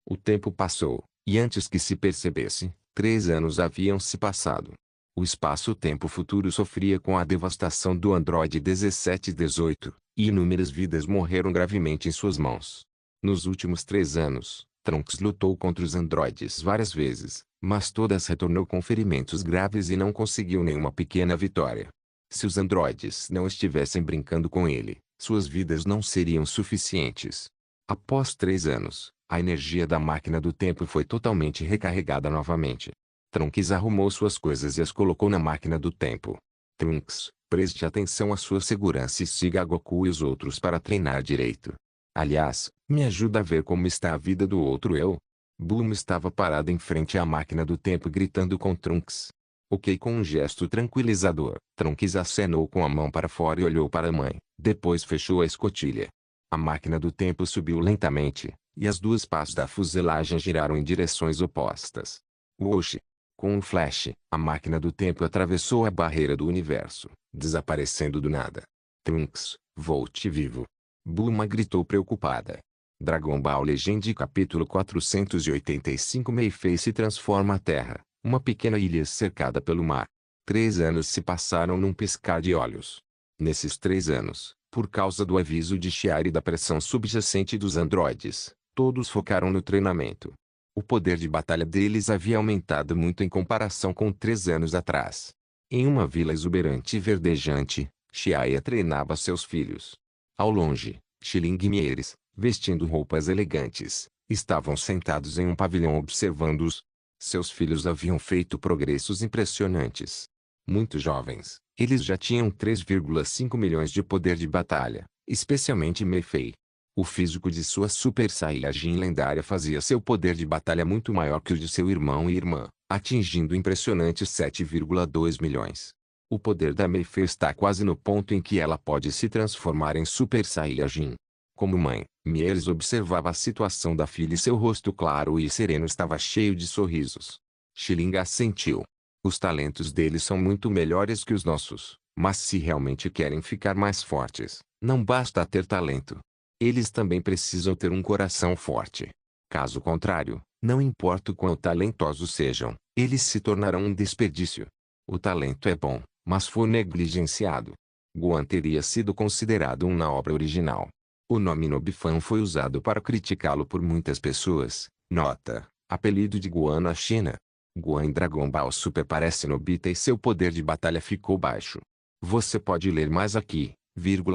O tempo passou, e antes que se percebesse, 3 anos haviam se passado. O espaço-tempo futuro sofria com a devastação do Android 1718, e inúmeras vidas morreram gravemente em suas mãos. Nos últimos 3 anos, Trunks lutou contra os androides várias vezes, mas todas retornou com ferimentos graves e não conseguiu nenhuma pequena vitória. Se os androides não estivessem brincando com ele, suas vidas não seriam suficientes. Após 3 anos, a energia da máquina do tempo foi totalmente recarregada novamente. Trunks arrumou suas coisas e as colocou na máquina do tempo. Trunks, preste atenção à sua segurança e siga Goku e os outros para treinar direito. Aliás, me ajuda a ver como está a vida do outro eu. Bulma estava parada em frente à máquina do tempo gritando com Trunks. Ok, com um gesto tranquilizador, Trunks acenou com a mão para fora e olhou para a mãe, depois fechou a escotilha. A máquina do tempo subiu lentamente, e as duas pás da fuselagem giraram em direções opostas. Whoosh! Com um flash, a máquina do tempo atravessou a barreira do universo, desaparecendo do nada. Trunks, volte vivo! Bulma gritou preocupada. Dragon Ball Legend capítulo 485 Mei-Fei se transforma a Terra, uma pequena ilha cercada pelo mar. 3 anos se passaram num piscar de olhos. Nesses 3 anos, por causa do aviso de Shiar e da pressão subjacente dos androides, todos focaram no treinamento. O poder de batalha deles havia aumentado muito em comparação com 3 anos atrás. Em uma vila exuberante e verdejante, Shiaya treinava seus filhos. Ao longe, Xiling e Mieres, vestindo roupas elegantes, estavam sentados em um pavilhão observando-os. Seus filhos haviam feito progressos impressionantes. Muito jovens, eles já tinham 3,5 milhões de poder de batalha, especialmente Mei-Fei. O físico de sua Super Saiyajin lendária fazia seu poder de batalha muito maior que o de seu irmão e irmã, atingindo impressionantes 7,2 milhões. O poder da Mei-Fei está quase no ponto em que ela pode se transformar em Super Saiyajin. Como mãe, Mieres observava a situação da filha e seu rosto claro e sereno estava cheio de sorrisos. Xiling assentiu. Os talentos deles são muito melhores que os nossos, mas se realmente querem ficar mais fortes, não basta ter talento. Eles também precisam ter um coração forte. Caso contrário, não importa o quão talentosos sejam, eles se tornarão um desperdício. O talento é bom, mas foi negligenciado. Gohan teria sido considerado um na obra original. O nome Nobifan foi usado para criticá-lo por muitas pessoas. Nota: apelido de Gohan na China. Gohan em Dragon Ball Super parece Nobita e seu poder de batalha ficou baixo. Você pode ler mais aqui.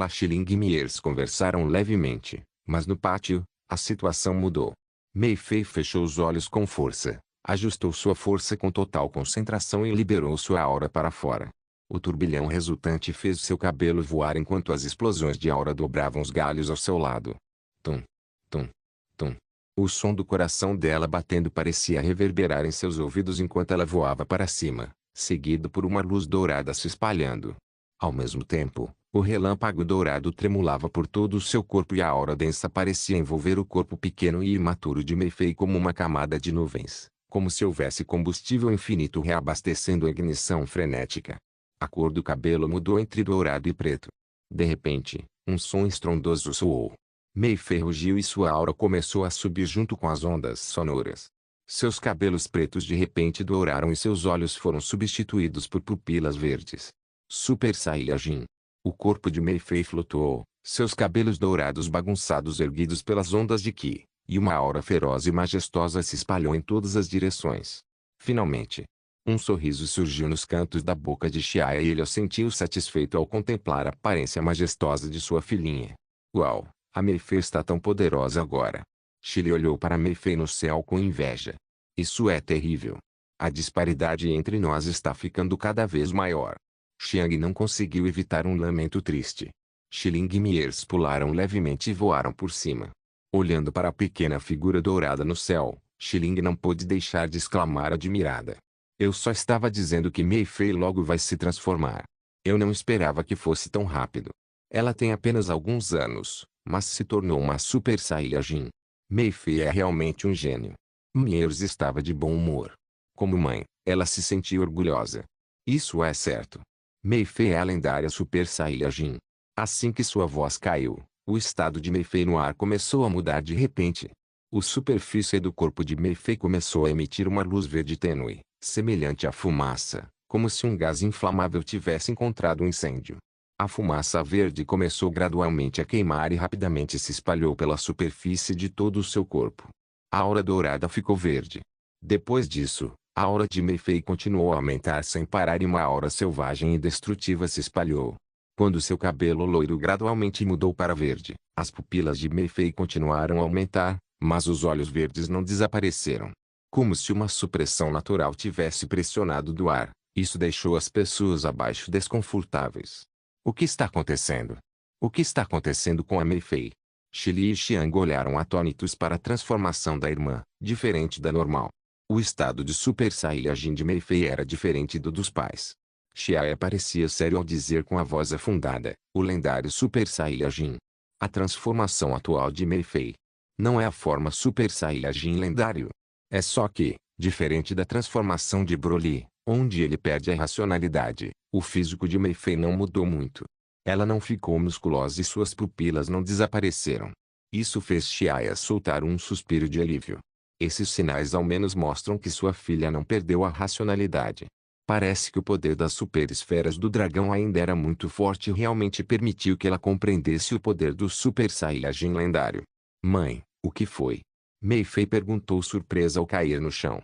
Xiling e Mieres conversaram levemente, mas no pátio, a situação mudou. Mei-Fei fechou os olhos com força, ajustou sua força com total concentração e liberou sua aura para fora. O turbilhão resultante fez seu cabelo voar enquanto as explosões de aura dobravam os galhos ao seu lado. Tum, tum, tum. O som do coração dela batendo parecia reverberar em seus ouvidos enquanto ela voava para cima, seguido por uma luz dourada se espalhando. Ao mesmo tempo, o relâmpago dourado tremulava por todo o seu corpo e a aura densa parecia envolver o corpo pequeno e imaturo de Mei-Fei como uma camada de nuvens, como se houvesse combustível infinito reabastecendo a ignição frenética. A cor do cabelo mudou entre dourado e preto. De repente, um som estrondoso soou. Mei-Fei rugiu e sua aura começou a subir junto com as ondas sonoras. Seus cabelos pretos de repente douraram e seus olhos foram substituídos por pupilas verdes. Super Saiyajin. O corpo de Mei-Fei flutuou, seus cabelos dourados bagunçados erguidos pelas ondas de Ki, e uma aura feroz e majestosa se espalhou em todas as direções. Finalmente, um sorriso surgiu nos cantos da boca de Shiaya e ele o sentiu satisfeito ao contemplar a aparência majestosa de sua filhinha. Uau, a Mei-Fei está tão poderosa agora. Chile olhou para Mei-Fei no céu com inveja. Isso é terrível. A disparidade entre nós está ficando cada vez maior. Xiang não conseguiu evitar um lamento triste. Xiling e Mieres pularam levemente e voaram por cima. Olhando para a pequena figura dourada no céu, Xiling não pôde deixar de exclamar admirada. Eu só estava dizendo que Mei-Fei logo vai se transformar. Eu não esperava que fosse tão rápido. Ela tem apenas alguns anos, mas se tornou uma Super Saiyajin. Mei-Fei é realmente um gênio. Mieres estava de bom humor. Como mãe, ela se sentia orgulhosa. Isso é certo. Mei-Fei é a lendária Super Saiyajin. Assim que sua voz caiu, o estado de Mei-Fei no ar começou a mudar de repente. A superfície do corpo de Mei-Fei começou a emitir uma luz verde tênue, semelhante à fumaça, como se um gás inflamável tivesse encontrado um incêndio. A fumaça verde começou gradualmente a queimar e rapidamente se espalhou pela superfície de todo o seu corpo. A aura dourada ficou verde. Depois disso, a aura de Mei-Fei continuou a aumentar sem parar e uma aura selvagem e destrutiva se espalhou. Quando seu cabelo loiro gradualmente mudou para verde, as pupilas de Mei-Fei continuaram a aumentar, mas os olhos verdes não desapareceram. Como se uma supressão natural tivesse pressionado do ar, isso deixou as pessoas abaixo desconfortáveis. O que está acontecendo? O que está acontecendo com a Mei-Fei? Shili e Xiang olharam atônitos para a transformação da irmã, diferente da normal. O estado de Super Saiyajin de Mei-Fei era diferente do dos pais. Xiaoya parecia sério ao dizer com a voz afundada, o lendário Super Saiyajin. A transformação atual de Mei-Fei não é a forma Super Saiyajin lendário. É só que, diferente da transformação de Broly, onde ele perde a racionalidade, o físico de Mei-Fei não mudou muito. Ela não ficou musculosa e suas pupilas não desapareceram. Isso fez Xiaoya soltar um suspiro de alívio. Esses sinais ao menos mostram que sua filha não perdeu a racionalidade. Parece que o poder das super esferas do dragão ainda era muito forte e realmente permitiu que ela compreendesse o poder do Super Saiyajin lendário. Mãe, o que foi? Mei-Fei perguntou surpresa ao cair no chão.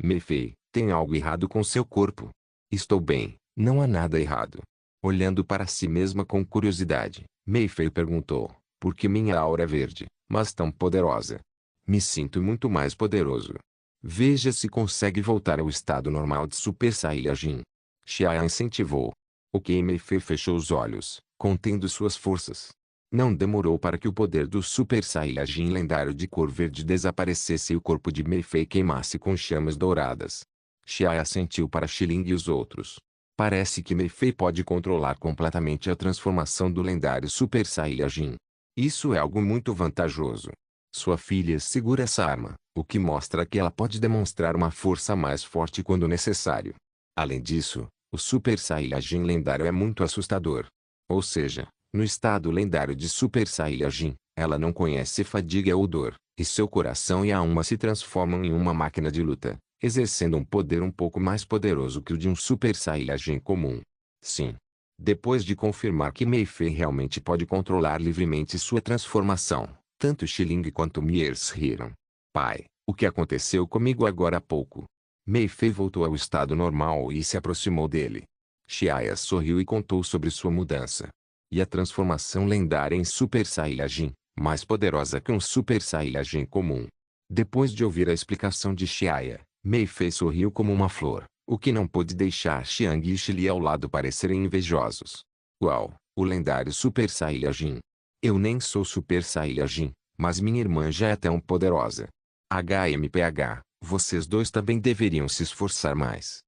Mei-Fei, tem algo errado com seu corpo? Estou bem, não há nada errado. Olhando para si mesma com curiosidade, Mei-Fei perguntou, por que minha aura é verde, mas tão poderosa? Me sinto muito mais poderoso. Veja se consegue voltar ao estado normal de Super Saiyajin. Xiaoya incentivou. Ok, Mei-Fei fechou os olhos, contendo suas forças. Não demorou para que o poder do Super Saiyajin lendário de cor verde desaparecesse e o corpo de Mei-Fei queimasse com chamas douradas. Xiaoya assentiu para Xiling e os outros. Parece que Mei-Fei pode controlar completamente a transformação do lendário Super Saiyajin. Isso é algo muito vantajoso. Sua filha segura essa arma, o que mostra que ela pode demonstrar uma força mais forte quando necessário. Além disso, o Super Saiyajin lendário é muito assustador. Ou seja, no estado lendário de Super Saiyajin, ela não conhece fadiga ou dor, e seu coração e a alma se transformam em uma máquina de luta, exercendo um poder um pouco mais poderoso que o de um Super Saiyajin comum. Sim. Depois de confirmar que Mei-Fei realmente pode controlar livremente sua transformação, tanto Xiling quanto Miers riram. Pai, o que aconteceu comigo agora há pouco? Mei-Fei voltou ao estado normal e se aproximou dele. Xiaoya sorriu e contou sobre sua mudança. E a transformação lendária em Super Saiyajin, mais poderosa que um Super Saiyajin comum. Depois de ouvir a explicação de Xiaoya, Mei-Fei sorriu como uma flor, o que não pôde deixar Xiang e Shili ao lado parecerem invejosos. Uau, o lendário Super Saiyajin. Eu nem sou Super Saiyajin, mas minha irmã já é tão poderosa. HMPH, vocês dois também deveriam se esforçar mais.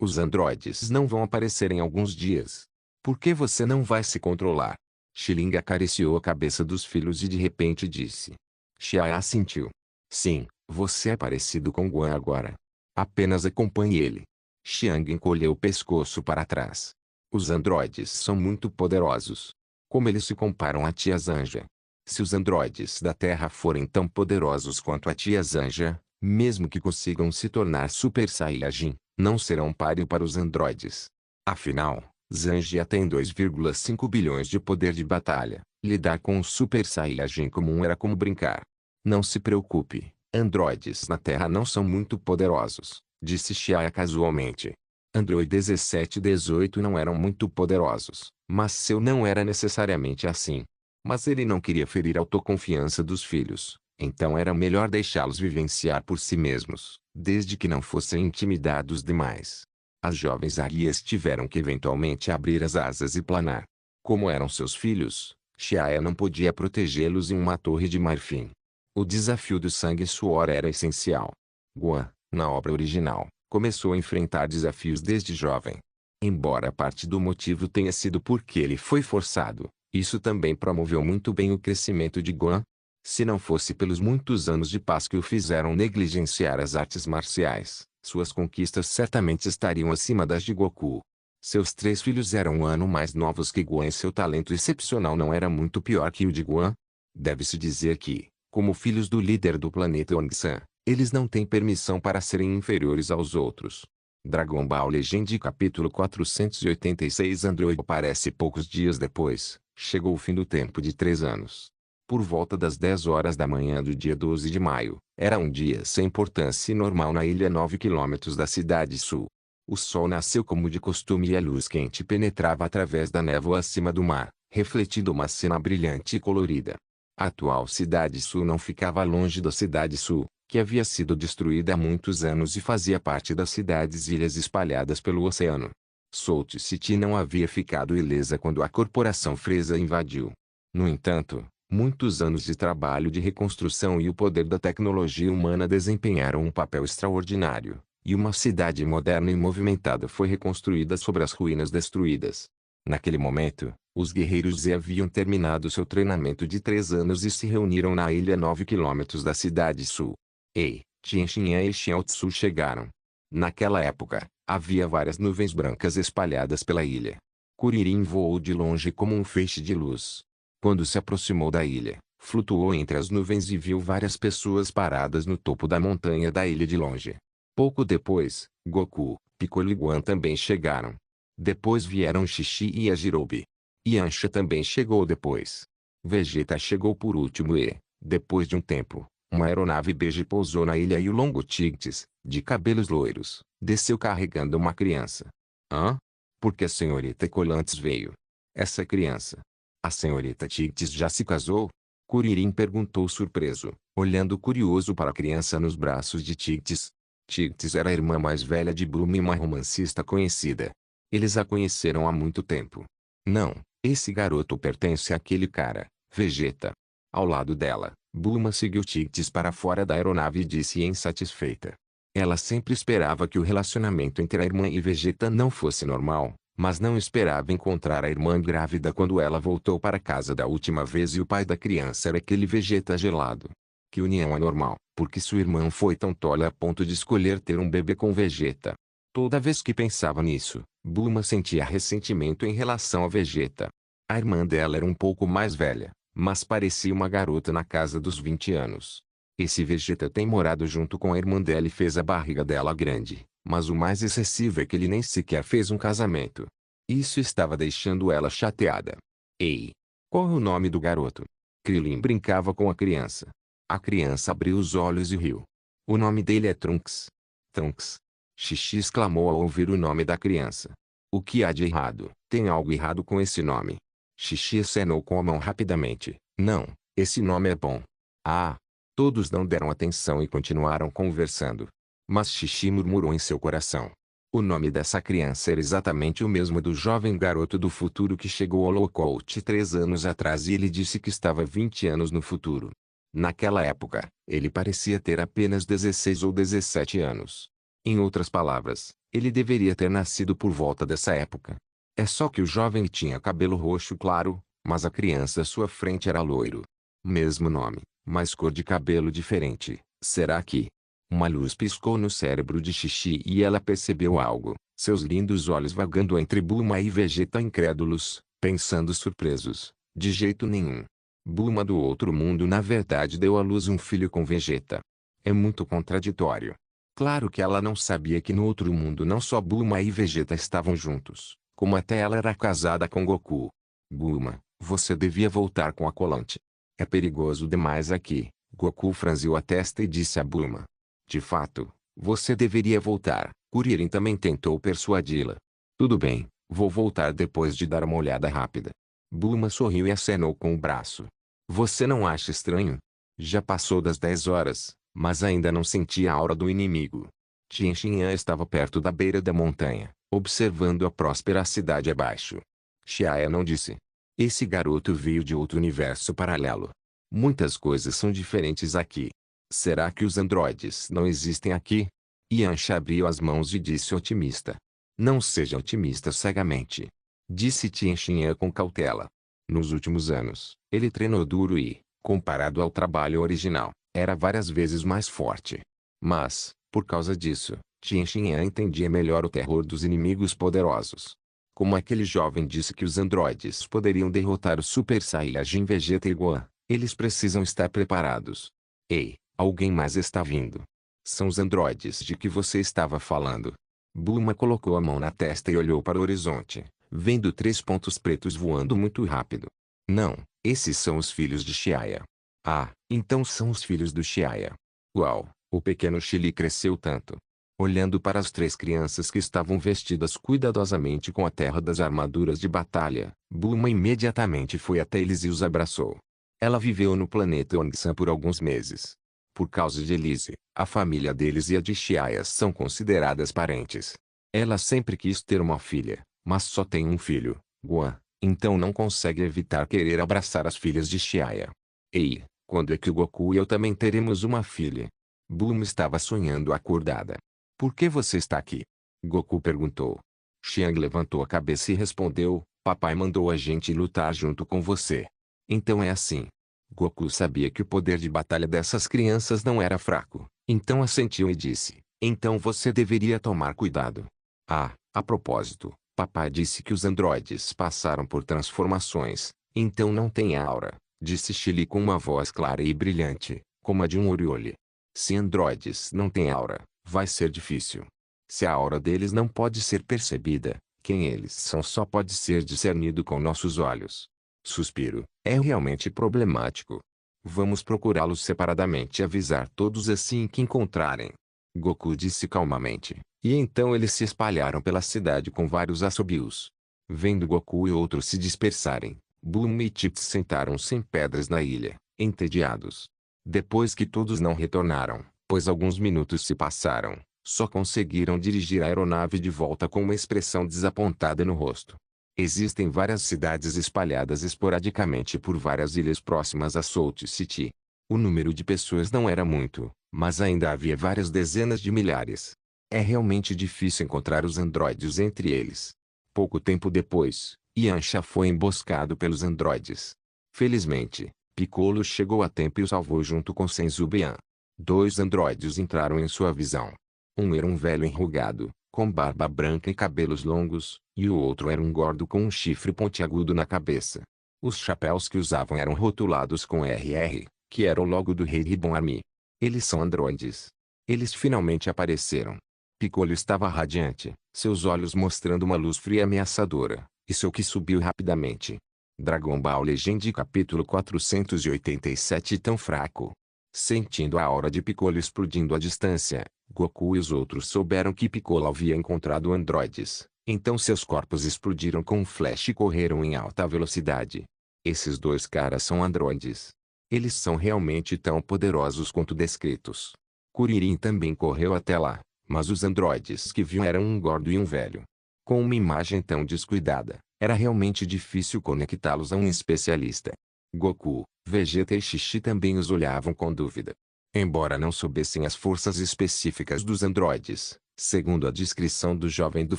Os androides não vão aparecer em alguns dias. Por que você não vai se controlar? Xiling acariciou a cabeça dos filhos e de repente disse. Xiaoya assentiu. Sim, você é parecido com Guan agora. Apenas acompanhe ele. Xiang encolheu o pescoço para trás. Os androides são muito poderosos. Como eles se comparam a tia Zanja? Se os androides da Terra forem tão poderosos quanto a tia Zanja, mesmo que consigam se tornar Super Saiyajin, não serão páreo para os androides. Afinal, Zanja tem 2,5 bilhões de poder de batalha. Lidar com um Super Saiyajin comum era como brincar. Não se preocupe, androides na Terra não são muito poderosos, disse Xiaoya casualmente. Android 17 e 18 não eram muito poderosos, mas seu não era necessariamente assim. Mas ele não queria ferir a autoconfiança dos filhos, então era melhor deixá-los vivenciar por si mesmos, desde que não fossem intimidados demais. As jovens águias tiveram que eventualmente abrir as asas e planar. Como eram seus filhos, Xiaoya não podia protegê-los em uma torre de marfim. O desafio do sangue e suor era essencial. Guan, na obra original, começou a enfrentar desafios desde jovem. Embora parte do motivo tenha sido porque ele foi forçado, isso também promoveu muito bem o crescimento de Guan. Se não fosse pelos muitos anos de paz que o fizeram negligenciar as artes marciais, suas conquistas certamente estariam acima das de Goku. Seus 3 filhos eram um ano mais novos que Guan e seu talento excepcional não era muito pior que o de Guan. Deve-se dizer que, como filhos do líder do planeta Ongsan, Eles não têm permissão para serem inferiores aos outros. Dragon Ball Legend capítulo 486 Android aparece poucos dias depois. Chegou o fim do tempo de 3 anos. Por volta das 10 horas da manhã do dia 12 de maio, era um dia sem importância e normal na ilha 9 quilômetros da cidade sul. O sol nasceu como de costume e a luz quente penetrava através da névoa acima do mar, refletindo uma cena brilhante e colorida. A atual cidade sul não ficava longe da cidade sul, que havia sido destruída há muitos anos e fazia parte das cidades-ilhas espalhadas pelo oceano. Salt City não havia ficado ilesa quando a corporação Freeza invadiu. No entanto, muitos anos de trabalho de reconstrução e o poder da tecnologia humana desempenharam um papel extraordinário, e uma cidade moderna e movimentada foi reconstruída sobre as ruínas destruídas. Naquele momento, os guerreiros Z haviam terminado seu treinamento de 3 anos e se reuniram na ilha 9 quilômetros da cidade sul. Ei, Tianxinhan e Xiaotsu chegaram. Naquela época, havia várias nuvens brancas espalhadas pela ilha. Kuririn voou de longe como um feixe de luz. Quando se aproximou da ilha, flutuou entre as nuvens e viu várias pessoas paradas no topo da montanha da ilha de longe. Pouco depois, Goku, Piccolo e Gohan também chegaram. Depois vieram Xixi e a Jirobe. Yancha também chegou depois. Vegeta chegou por último e, depois de um tempo, uma aeronave bege pousou na ilha e o Longo Tigtes, de cabelos loiros, desceu carregando uma criança. Hã? Por que a senhorita Colantes veio? Essa criança. A senhorita Tigtes já se casou? Kuririn perguntou surpreso, olhando curioso para a criança nos braços de Tigtes. Tigtes era a irmã mais velha de Bulma e uma romancista conhecida. Eles a conheceram há muito tempo. Não, esse garoto pertence àquele cara, Vegeta. Ao lado dela, Bulma seguiu Tigtes para fora da aeronave e disse insatisfeita. Ela sempre esperava que o relacionamento entre a irmã e Vegeta não fosse normal, mas não esperava encontrar a irmã grávida quando ela voltou para casa da última vez e o pai da criança era aquele Vegeta gelado. Que união anormal, porque sua irmã foi tão tola a ponto de escolher ter um bebê com Vegeta. Toda vez que pensava nisso, Bulma sentia ressentimento em relação a Vegeta. A irmã dela era um pouco mais velha, mas parecia uma garota na casa dos 20 anos. Esse Vegeta tem morado junto com a irmã dela e fez a barriga dela grande, mas o mais excessivo é que ele nem sequer fez um casamento. Isso estava deixando ela chateada. Ei! Qual é o nome do garoto? Krillin brincava com a criança. A criança abriu os olhos e riu. O nome dele é Trunks. Trunks. Xixi exclamou ao ouvir o nome da criança. O que há de errado? Tem algo errado com esse nome? Xixi acenou com a mão rapidamente. Não, esse nome é bom. Ah! Todos não deram atenção e continuaram conversando. Mas Xixi murmurou em seu coração. O nome dessa criança era exatamente o mesmo do jovem garoto do futuro que chegou ao Lookout 3 anos atrás e ele disse que estava 20 anos no futuro. Naquela época, ele parecia ter apenas 16 ou 17 anos. Em outras palavras, ele deveria ter nascido por volta dessa época. É só que o jovem tinha cabelo roxo claro, mas a criança à sua frente era loiro. Mesmo nome, mas cor de cabelo diferente. Será que? Uma luz piscou no cérebro de Xixi e ela percebeu algo, seus lindos olhos vagando entre Bulma e Vegeta incrédulos, pensando surpresos. De jeito nenhum. Bulma do outro mundo na verdade deu à luz um filho com Vegeta. É muito contraditório. Claro que ela não sabia que no outro mundo não só Bulma e Vegeta estavam juntos, como até ela era casada com Goku. Bulma, você devia voltar com a Colante. É perigoso demais aqui. Goku franziu a testa e disse a Bulma. De fato, você deveria voltar. Kuririn também tentou persuadi-la. Tudo bem, vou voltar depois de dar uma olhada rápida. Bulma sorriu e acenou com o braço. Você não acha estranho? Já passou das 10 horas, mas ainda não sentia a aura do inimigo. Tianxian estava perto da beira da montanha, observando a próspera cidade abaixo. Xiae não disse. Esse garoto veio de outro universo paralelo. Muitas coisas são diferentes aqui. Será que os androides não existem aqui? Yancha abriu as mãos e disse otimista. Não seja otimista cegamente. Disse Tianxian com cautela. Nos últimos anos, ele treinou duro e, comparado ao trabalho original, era várias vezes mais forte. Mas, por causa disso, Tianxian entendia melhor o terror dos inimigos poderosos. Como aquele jovem disse que os androides poderiam derrotar o Super Saiyajin Vegeta e Gohan, eles precisam estar preparados. Ei, alguém mais está vindo. São os androides de que você estava falando. Bulma colocou a mão na testa e olhou para o horizonte, vendo 3 pontos pretos voando muito rápido. Não, esses são os filhos de Xiaya. Ah, então são os filhos do Xiaya. Uau, o pequeno Chili cresceu tanto. Olhando para as 3 crianças que estavam vestidas cuidadosamente com a terra das armaduras de batalha, Bulma imediatamente foi até eles e os abraçou. Ela viveu no planeta Ongsan por alguns meses. Por causa de Elise, a família deles e a de Xiaya são consideradas parentes. Ela sempre quis ter uma filha, mas só tem um filho, Guan, então não consegue evitar querer abraçar as filhas de Xiaya. Ei, quando é que o Goku e eu também teremos uma filha? Bulma estava sonhando acordada. Por que você está aqui? Goku perguntou. Xiang levantou a cabeça e respondeu, papai mandou a gente lutar junto com você. Então é assim. Goku sabia que o poder de batalha dessas crianças não era fraco, então assentiu e disse, então você deveria tomar cuidado. Ah, a propósito, papai disse que os androides passaram por transformações, então não tem aura, disse Chili com uma voz clara e brilhante, como a de um Oriole. Se androides não têm aura, vai ser difícil. Se a aura deles não pode ser percebida, quem eles são só pode ser discernido com nossos olhos. Suspiro, é realmente problemático. Vamos procurá-los separadamente e avisar todos assim que encontrarem. Goku disse calmamente, e então eles se espalharam pela cidade com vários assobios. Vendo Goku e outros se dispersarem, Bulma e Trunks sentaram-se em pedras na ilha, entediados. Depois que todos não retornaram, pois alguns minutos se passaram, só conseguiram dirigir a aeronave de volta com uma expressão desapontada no rosto. Existem várias cidades espalhadas esporadicamente por várias ilhas próximas a Salt City. O número de pessoas não era muito, mas ainda havia várias dezenas de milhares. É realmente difícil encontrar os androides entre eles. Pouco tempo depois, Yancha foi emboscado pelos androides. Felizmente, Piccolo chegou a tempo e o salvou junto com Senzu-Bean. 2 androides entraram em sua visão. Um era um velho enrugado, com barba branca e cabelos longos, e o outro era um gordo com um chifre pontiagudo na cabeça. Os chapéus que usavam eram rotulados com RR, que era o logo do Rei Ribbon Army. Eles são androides. Eles finalmente apareceram. Piccolo estava radiante, seus olhos mostrando uma luz fria e ameaçadora, e seu ki subiu rapidamente. Dragon Ball Legend capítulo 487 tão fraco. Sentindo a aura de Piccolo explodindo à distância, Goku e os outros souberam que Piccolo havia encontrado androides, então seus corpos explodiram com um flash e correram em alta velocidade. Esses 2 caras são androides. Eles são realmente tão poderosos quanto descritos. Kuririn também correu até lá, mas os androides que viu eram um gordo e um velho. Com uma imagem tão descuidada, era realmente difícil conectá-los a um especialista. Goku, Vegeta e Xixi também os olhavam com dúvida. Embora não soubessem as forças específicas dos androides, segundo a descrição do Jovem do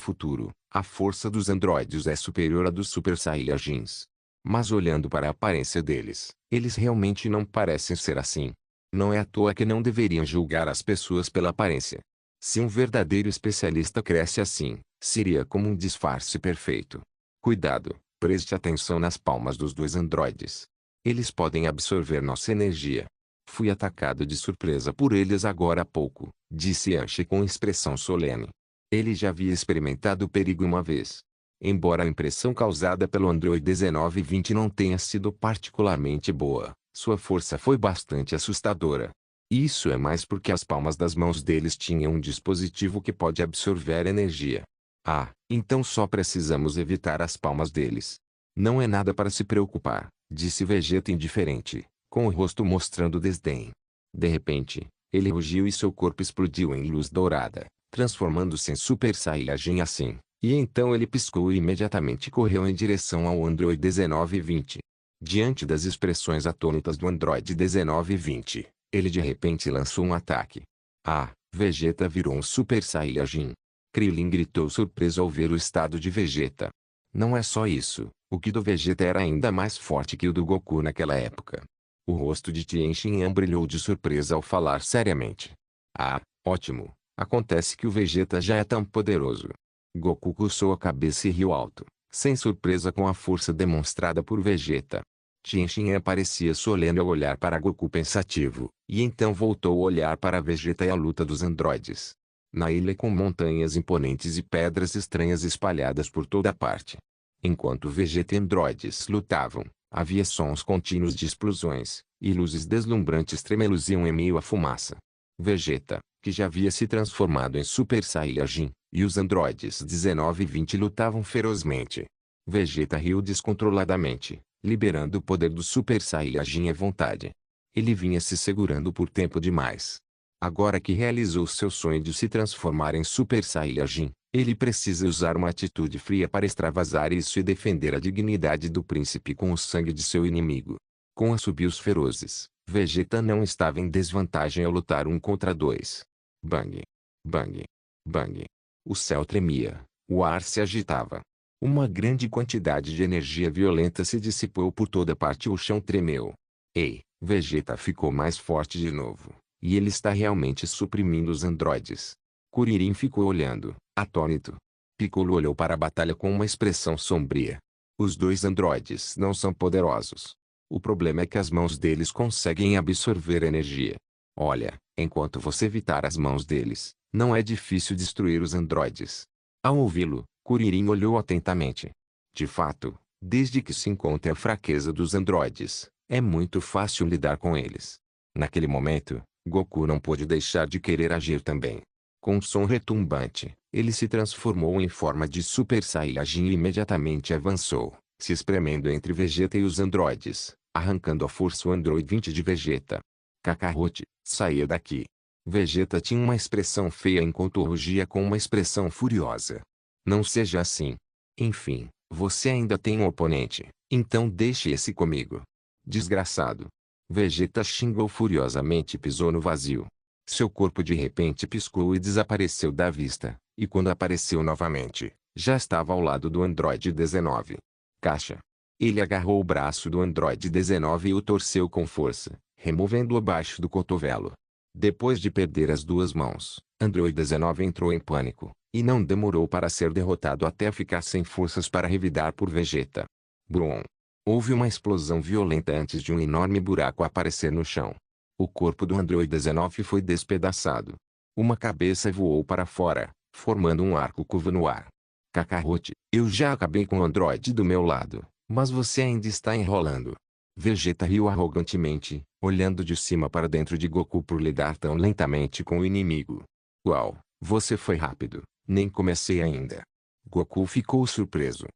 Futuro, a força dos androides é superior à dos Super Saiyajins. Mas olhando para a aparência deles, eles realmente não parecem ser assim. Não é à toa que não deveriam julgar as pessoas pela aparência. Se um verdadeiro especialista cresce assim, seria como um disfarce perfeito. Cuidado, preste atenção nas palmas dos 2 androides. Eles podem absorver nossa energia. Fui atacado de surpresa por eles agora há pouco, disse Yanchi com expressão solene. Ele já havia experimentado o perigo uma vez. Embora a impressão causada pelo Android 1920 não tenha sido particularmente boa, sua força foi bastante assustadora. Isso é mais porque as palmas das mãos deles tinham um dispositivo que pode absorver energia. Ah, então só precisamos evitar as palmas deles. Não é nada para se preocupar, disse Vegeta indiferente, com o rosto mostrando desdém. De repente, ele rugiu e seu corpo explodiu em luz dourada, transformando-se em Super Saiyajin assim, e então ele piscou e imediatamente correu em direção ao Android 1920. Diante das expressões atônitas do Android 1920, ele de repente lançou um ataque. Ah, Vegeta virou um Super Saiyajin. Krillin gritou surpreso ao ver o estado de Vegeta. Não é só isso, o Ki do Vegeta era ainda mais forte que o do Goku naquela época. O rosto de Tien Shinhan brilhou de surpresa ao falar seriamente. Ah, ótimo, acontece que o Vegeta já é tão poderoso. Goku coçou a cabeça e riu alto, sem surpresa com a força demonstrada por Vegeta. Tien Shinhan parecia solene ao olhar para Goku pensativo, E então voltou a olhar para Vegeta e a luta dos androides. Na ilha com montanhas imponentes e pedras estranhas espalhadas por toda parte. Enquanto Vegeta e androides lutavam, havia sons contínuos de explosões, e luzes deslumbrantes tremeluziam em meio à fumaça. Vegeta, que já havia se transformado em Super Saiyajin, e os androides 19 e 20 lutavam ferozmente. Vegeta riu descontroladamente, liberando o poder do Super Saiyajin à vontade. Ele vinha se segurando por tempo demais. Agora que realizou seu sonho de se transformar em Super Saiyajin, ele precisa usar uma atitude fria para extravasar isso e defender a dignidade do príncipe com o sangue de seu inimigo. Com assobios ferozes, Vegeta não estava em desvantagem ao lutar 1 contra 2. Bang! Bang! Bang! O céu tremia, o ar se agitava. Uma grande quantidade de energia violenta se dissipou por toda parte e o chão tremeu. Ei, Vegeta ficou mais forte de novo, e ele está realmente suprimindo os androides. Kuririn ficou olhando, atônito. Piccolo olhou para a batalha com uma expressão sombria. Os dois androides não são poderosos. O problema é que as mãos deles conseguem absorver energia. Olha, enquanto você evitar as mãos deles, não é difícil destruir os androides. Ao ouvi-lo, Kuririn olhou atentamente. De fato, desde que se encontre a fraqueza dos androides, é muito fácil lidar com eles. Naquele momento, Goku não pôde deixar de querer agir também. Com um som retumbante, ele se transformou em forma de Super Saiyajin e imediatamente avançou, se espremendo entre Vegeta e os androides, arrancando à força o Android 20 de Vegeta. Kakarote, saia daqui. Vegeta tinha uma expressão feia enquanto rugia com uma expressão furiosa. Não seja assim. Enfim, você ainda tem um oponente, então deixe esse comigo. Desgraçado. Vegeta xingou furiosamente e pisou no vazio. Seu corpo de repente piscou e desapareceu da vista, e quando apareceu novamente, já estava ao lado do Android 19. Caixa. Ele agarrou o braço do Android 19 e o torceu com força, removendo-o abaixo do cotovelo. Depois de perder as duas mãos, Android 19 entrou em pânico, e não demorou para ser derrotado até ficar sem forças para revidar por Vegeta. Brum! Houve uma explosão violenta antes de um enorme buraco aparecer no chão. O corpo do Android 19 foi despedaçado. Uma cabeça voou para fora, formando um arco curvo no ar. Kakarote, eu já acabei com o Android do meu lado, mas você ainda está enrolando. Vegeta riu arrogantemente, olhando de cima para dentro de Goku por lidar tão lentamente com o inimigo. Uau, você foi rápido, nem comecei ainda. Goku ficou surpreso.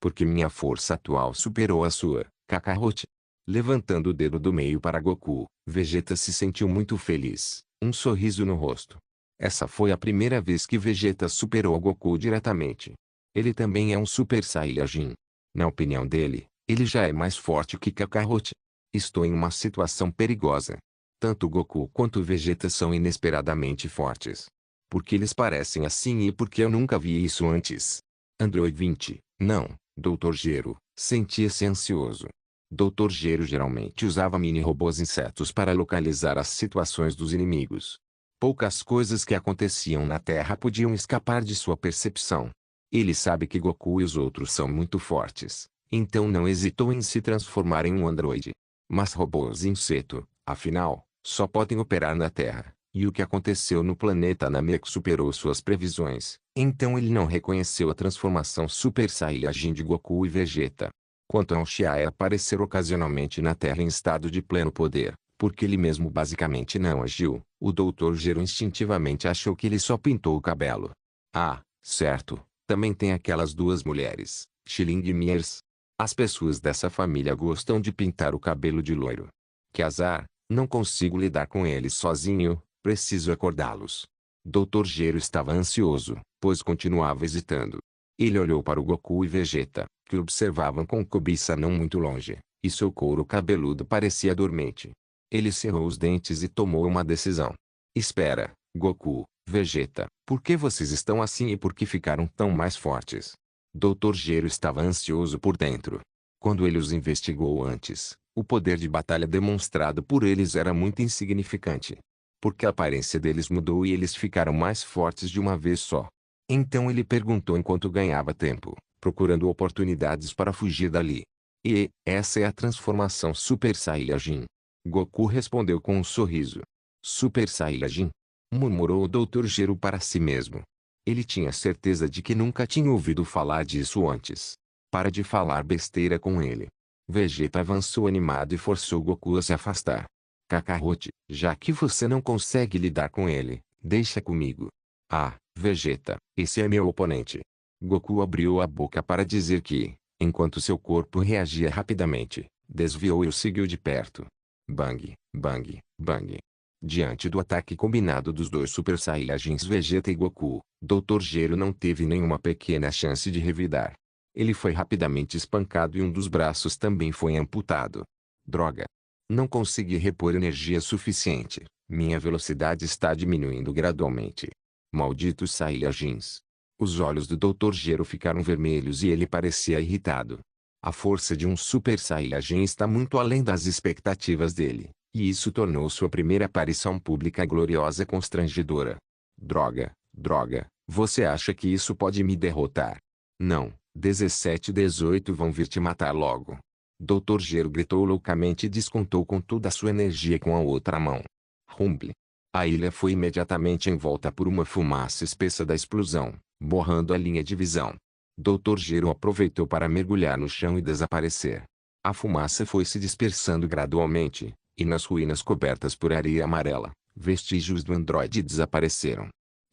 Porque minha força atual superou a sua, Kakarote. Levantando o dedo do meio para Goku, Vegeta se sentiu muito feliz, um sorriso no rosto. Essa foi a primeira vez que Vegeta superou Goku diretamente. Ele também é um Super Saiyajin. Na opinião dele, ele já é mais forte que Kakarote. Estou em uma situação perigosa. Tanto Goku quanto Vegeta são inesperadamente fortes. Por que eles parecem assim e por que eu nunca vi isso antes? Android 20, não, Dr. Gero, sentia-se ansioso. Dr. Gero geralmente usava mini-robôs insetos para localizar as situações dos inimigos. Poucas coisas que aconteciam na Terra podiam escapar de sua percepção. Ele sabe que Goku e os outros são muito fortes, então não hesitou em se transformar em um androide. Mas robôs inseto, afinal, só podem operar na Terra, e o que aconteceu no planeta Namek superou suas previsões, então ele não reconheceu a transformação Super Saiyajin de Goku e Vegeta. Quanto ao Shiai aparecer ocasionalmente na Terra em estado de pleno poder, porque ele mesmo basicamente não agiu, o Dr. Gero instintivamente achou que ele só pintou o cabelo. Ah, certo, também tem aquelas duas mulheres, Xiling e Miers. As pessoas dessa família gostam de pintar o cabelo de loiro. Que azar, não consigo lidar com eles sozinho, preciso acordá-los. Dr. Gero estava ansioso, pois continuava hesitando. Ele olhou para o Goku e Vegeta, que observavam com cobiça não muito longe, e seu couro cabeludo parecia dormente. Ele cerrou os dentes e tomou uma decisão. Espera, Goku, Vegeta, por que vocês estão assim e por que ficaram tão mais fortes? Dr. Gero estava ansioso por dentro. Quando ele os investigou antes, o poder de batalha demonstrado por eles era muito insignificante. Porque a aparência deles mudou e eles ficaram mais fortes de uma vez só. Então ele perguntou enquanto ganhava tempo, procurando oportunidades para fugir dali. E, essa é a transformação Super Saiyajin. Goku respondeu com um sorriso. Super Saiyajin? Murmurou o Dr. Gero para si mesmo. Ele tinha certeza de que nunca tinha ouvido falar disso antes. Para de falar besteira com ele. Vegeta avançou animado e forçou Goku a se afastar. Kakarote, já que você não consegue lidar com ele, deixa comigo. Ah, Vegeta, esse é meu oponente. Goku abriu a boca para dizer que, enquanto seu corpo reagia rapidamente, desviou e o seguiu de perto. Bang, bang, bang. Diante do ataque combinado dos dois Super Saiyajins Vegeta e Goku, Dr. Gero não teve nenhuma pequena chance de revidar. Ele foi rapidamente espancado e um dos braços também foi amputado. Droga! Não consegui repor energia suficiente. Minha velocidade está diminuindo gradualmente. Malditos Saiyajins! Os olhos do Dr. Gero ficaram vermelhos e ele parecia irritado. A força de um Super Saiyajin está muito além das expectativas dele, e isso tornou sua primeira aparição pública gloriosa e constrangedora. Droga, droga, você acha que isso pode me derrotar? Não, 17 e 18 vão vir te matar logo. Dr. Gero gritou loucamente e descontou com toda a sua energia com a outra mão. Rumble. A ilha foi imediatamente envolta por uma fumaça espessa da explosão, borrando a linha de visão. Dr. Gero aproveitou para mergulhar no chão e desaparecer. A fumaça foi se dispersando gradualmente, e nas ruínas cobertas por areia amarela, vestígios do androide desapareceram.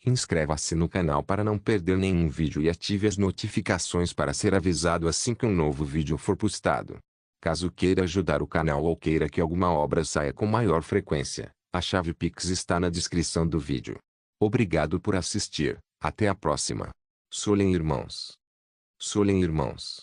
Inscreva-se no canal para não perder nenhum vídeo e ative as notificações para ser avisado assim que um novo vídeo for postado. Caso queira ajudar o canal ou queira que alguma obra saia com maior frequência, a chave Pix está na descrição do vídeo. Obrigado por assistir, até a próxima. Solen Irmãos. Solen Irmãos.